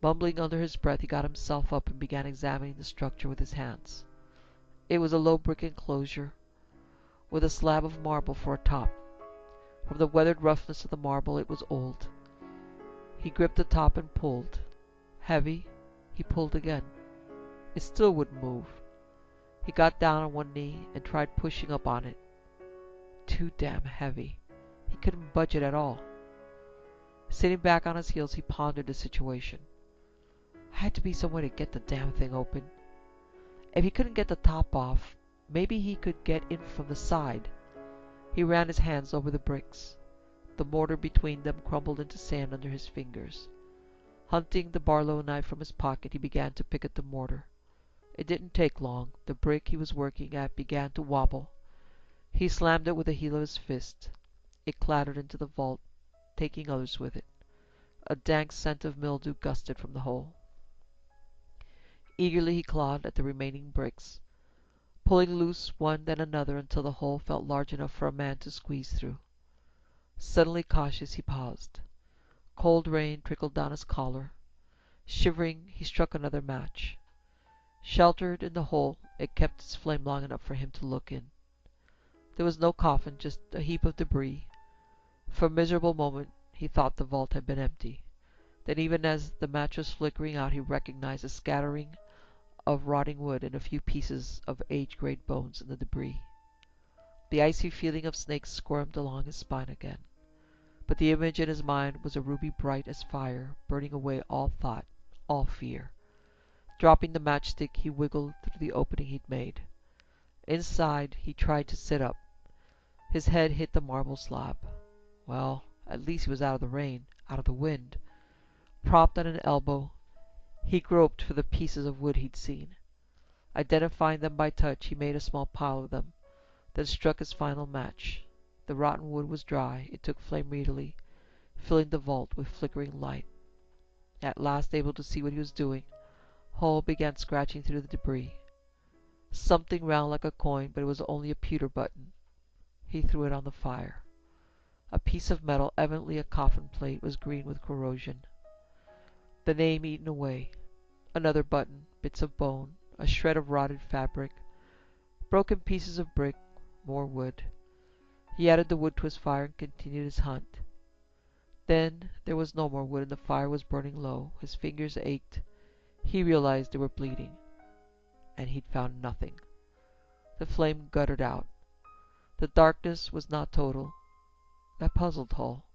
Mumbling under his breath, he got himself up and began examining the structure with his hands. It was a low brick enclosure, with a slab of marble for a top. From the weathered roughness of the marble, it was old. He gripped the top and pulled. Heavy. He pulled again. It still wouldn't move. He got down on one knee and tried pushing up on it. Too damn heavy. He couldn't budge it at all. Sitting back on his heels, he pondered the situation. Had to be some way to get the damn thing open. If he couldn't get the top off, maybe he could get in from the side. He ran his hands over the bricks. The mortar between them crumbled into sand under his fingers. Hunting the Barlow knife from his pocket, he began to pick at the mortar. It didn't take long. The brick he was working at began to wobble. He slammed it with the heel of his fist. It clattered into the vault, taking others with it. A dank scent of mildew gusted from the hole. Eagerly he clawed at the remaining bricks, pulling loose one then another until the hole felt large enough for a man to squeeze through. Suddenly cautious, he paused. Cold rain trickled down his collar. Shivering, he struck another match. Sheltered in the hole, it kept its flame long enough for him to look in. There was no coffin, just a heap of debris. For a miserable moment he thought the vault had been empty. Then, even as the match was flickering out, he recognized a scattering of rotting wood and a few pieces of age-grayed bones in the debris. The icy feeling of snakes squirmed along his spine again. But the image in his mind was a ruby bright as fire, burning away all thought, all fear. Dropping the matchstick, he wiggled through the opening he'd made. Inside, he tried to sit up. His head hit the marble slab. Well, at least he was out of the rain, out of the wind. Propped on an elbow, he groped for the pieces of wood he'd seen. Identifying them by touch, he made a small pile of them, then struck his final match. The rotten wood was dry. It took flame readily, filling the vault with flickering light. At last able to see what he was doing, Hull began scratching through the debris. Something round like a coin, but it was only a pewter button. He threw it on the fire. A piece of metal, evidently a coffin plate, was green with corrosion. The name eaten away. Another button, bits of bone, a shred of rotted fabric, broken pieces of brick, more wood. He added the wood to his fire and continued his hunt. Then there was no more wood and the fire was burning low. His fingers ached. He realized they were bleeding. And he'd found nothing. The flame guttered out. The darkness was not total. That puzzled Hull.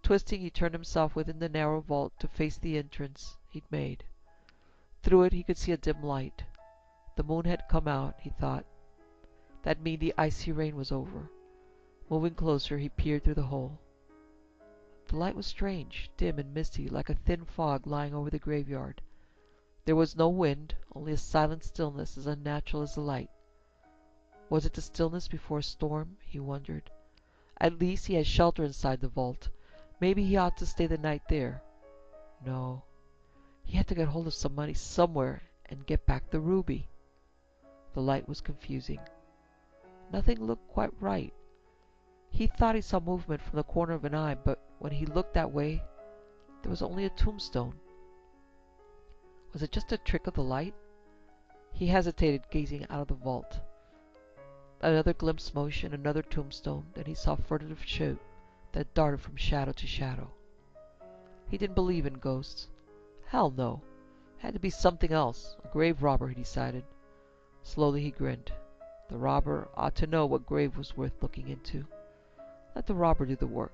Twisting, he turned himself within the narrow vault to face the entrance he'd made. Through it he could see a dim light. The moon had come out, he thought. That'd mean the icy rain was over. Moving closer, he peered through the hole. The light was strange, dim and misty, like a thin fog lying over the graveyard. There was no wind, only a silent stillness as unnatural as the light. Was it the stillness before a storm? He wondered. At least he had shelter inside the vault. Maybe he ought to stay the night there. No. He had to get hold of some money somewhere and get back the ruby. The light was confusing. Nothing looked quite right. He thought he saw movement from the corner of an eye, but when he looked that way, there was only a tombstone. Was it just a trick of the light? He hesitated, gazing out of the vault. Another glimpse motion, another tombstone, then he saw furtive shape that darted from shadow to shadow. He didn't believe in ghosts. Hell no. Had to be something else. A grave robber, he decided. Slowly he grinned. The robber ought to know what grave was worth looking into. Let the robber do the work.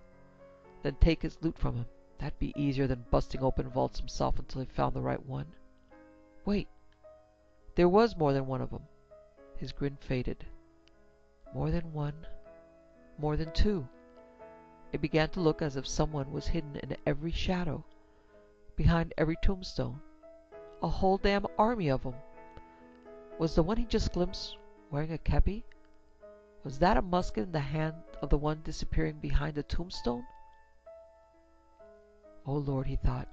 Then take his loot from him. That'd be easier than busting open vaults himself until he found the right one. Wait. There was more than one of them. His grin faded. More than one, more than two. It began to look as if someone was hidden in every shadow, behind every tombstone. A whole damn army of them. Was the one he just glimpsed wearing a kepi? Was that a musket in the hand of the one disappearing behind the tombstone? Oh Lord, he thought.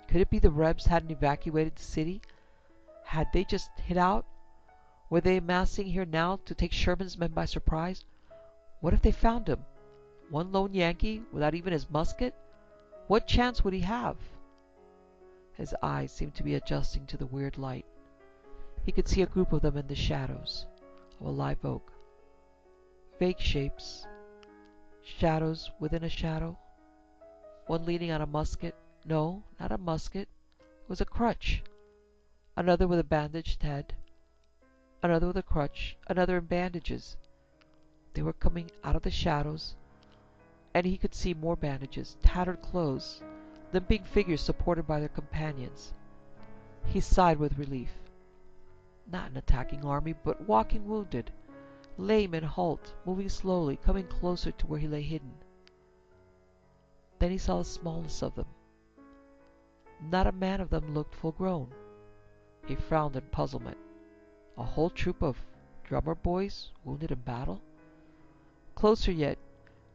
Could it be the Rebs hadn't evacuated the city? Had they just hid out? Were they amassing here now to take Sherman's men by surprise? What if they found him? One lone Yankee without even his musket? What chance would he have? His eyes seemed to be adjusting to the weird light. He could see a group of them in the shadows of a live oak. Vague shapes. Shadows within a shadow. One leaning on a musket. No, not a musket. It was a crutch. Another with a bandaged head. Another with a crutch. Another in bandages. They were coming out of the shadows, and he could see more bandages, tattered clothes, limping figures supported by their companions. He sighed with relief. Not an attacking army, but walking wounded, lame and halt, moving slowly, coming closer to where he lay hidden. Then he saw the smallness of them. Not a man of them looked full grown. He frowned in puzzlement. A whole troop of drummer boys wounded in battle? Closer yet,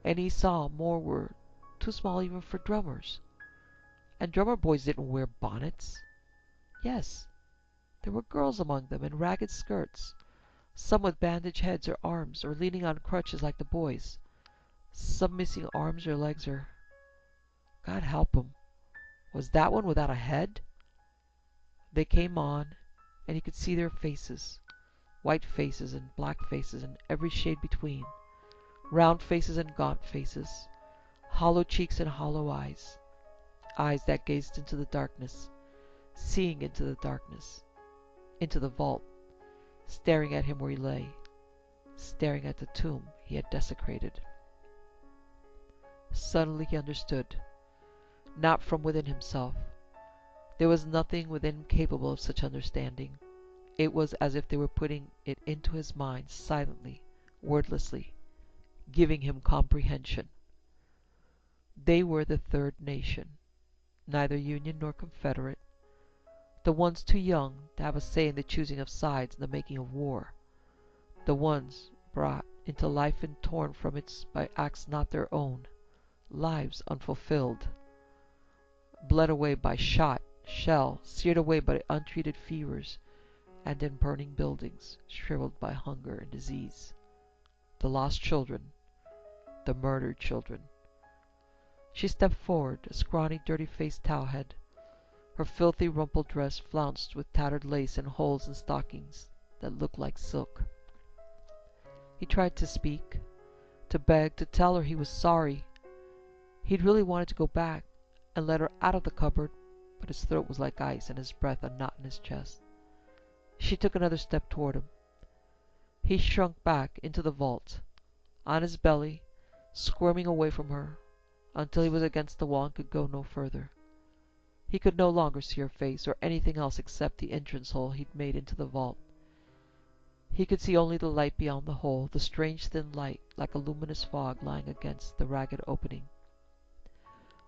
and he saw more were too small even for drummers. And drummer boys didn't wear bonnets. Yes, there were girls among them in ragged skirts, some with bandaged heads or arms, or leaning on crutches like the boys, some missing arms or legs, or... God help him. Was that one without a head? They came on, and he could see their faces, white faces and black faces and every shade between, round faces and gaunt faces, hollow cheeks and hollow eyes, eyes that gazed into the darkness, seeing into the darkness, into the vault, staring at him where he lay, staring at the tomb he had desecrated. Suddenly he understood, not from within himself. There was nothing within him capable of such understanding. It was as if they were putting it into his mind silently, wordlessly, giving him comprehension. They were the third nation, neither Union nor Confederate, the ones too young to have a say in the choosing of sides in the making of war, the ones brought into life and torn from it by acts not their own, lives unfulfilled, bled away by shot, shell, seared away by untreated fevers, and in burning buildings, shriveled by hunger and disease. The lost children, the murdered children. She stepped forward, a scrawny, dirty-faced towelhead, her filthy, rumpled dress flounced with tattered lace and holes in stockings that looked like silk. He tried to speak, to beg, to tell her he was sorry. He'd really wanted to go back and let her out of the cupboard, but his throat was like ice and his breath a knot in his chest. She took another step toward him. He shrunk back into the vault, on his belly, squirming away from her, until he was against the wall and could go no further. He could no longer see her face, or anything else except the entrance hole he'd made into the vault. He could see only the light beyond the hole, the strange thin light, like a luminous fog lying against the ragged opening.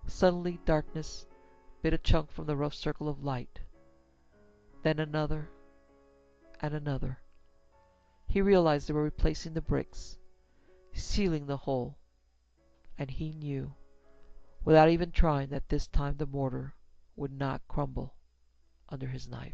Suddenly darkness bit a chunk from the rough circle of light. Then another, and another. He realized they were replacing the bricks, sealing the hole, and he knew, without even trying, that this time the mortar would not crumble under his knife.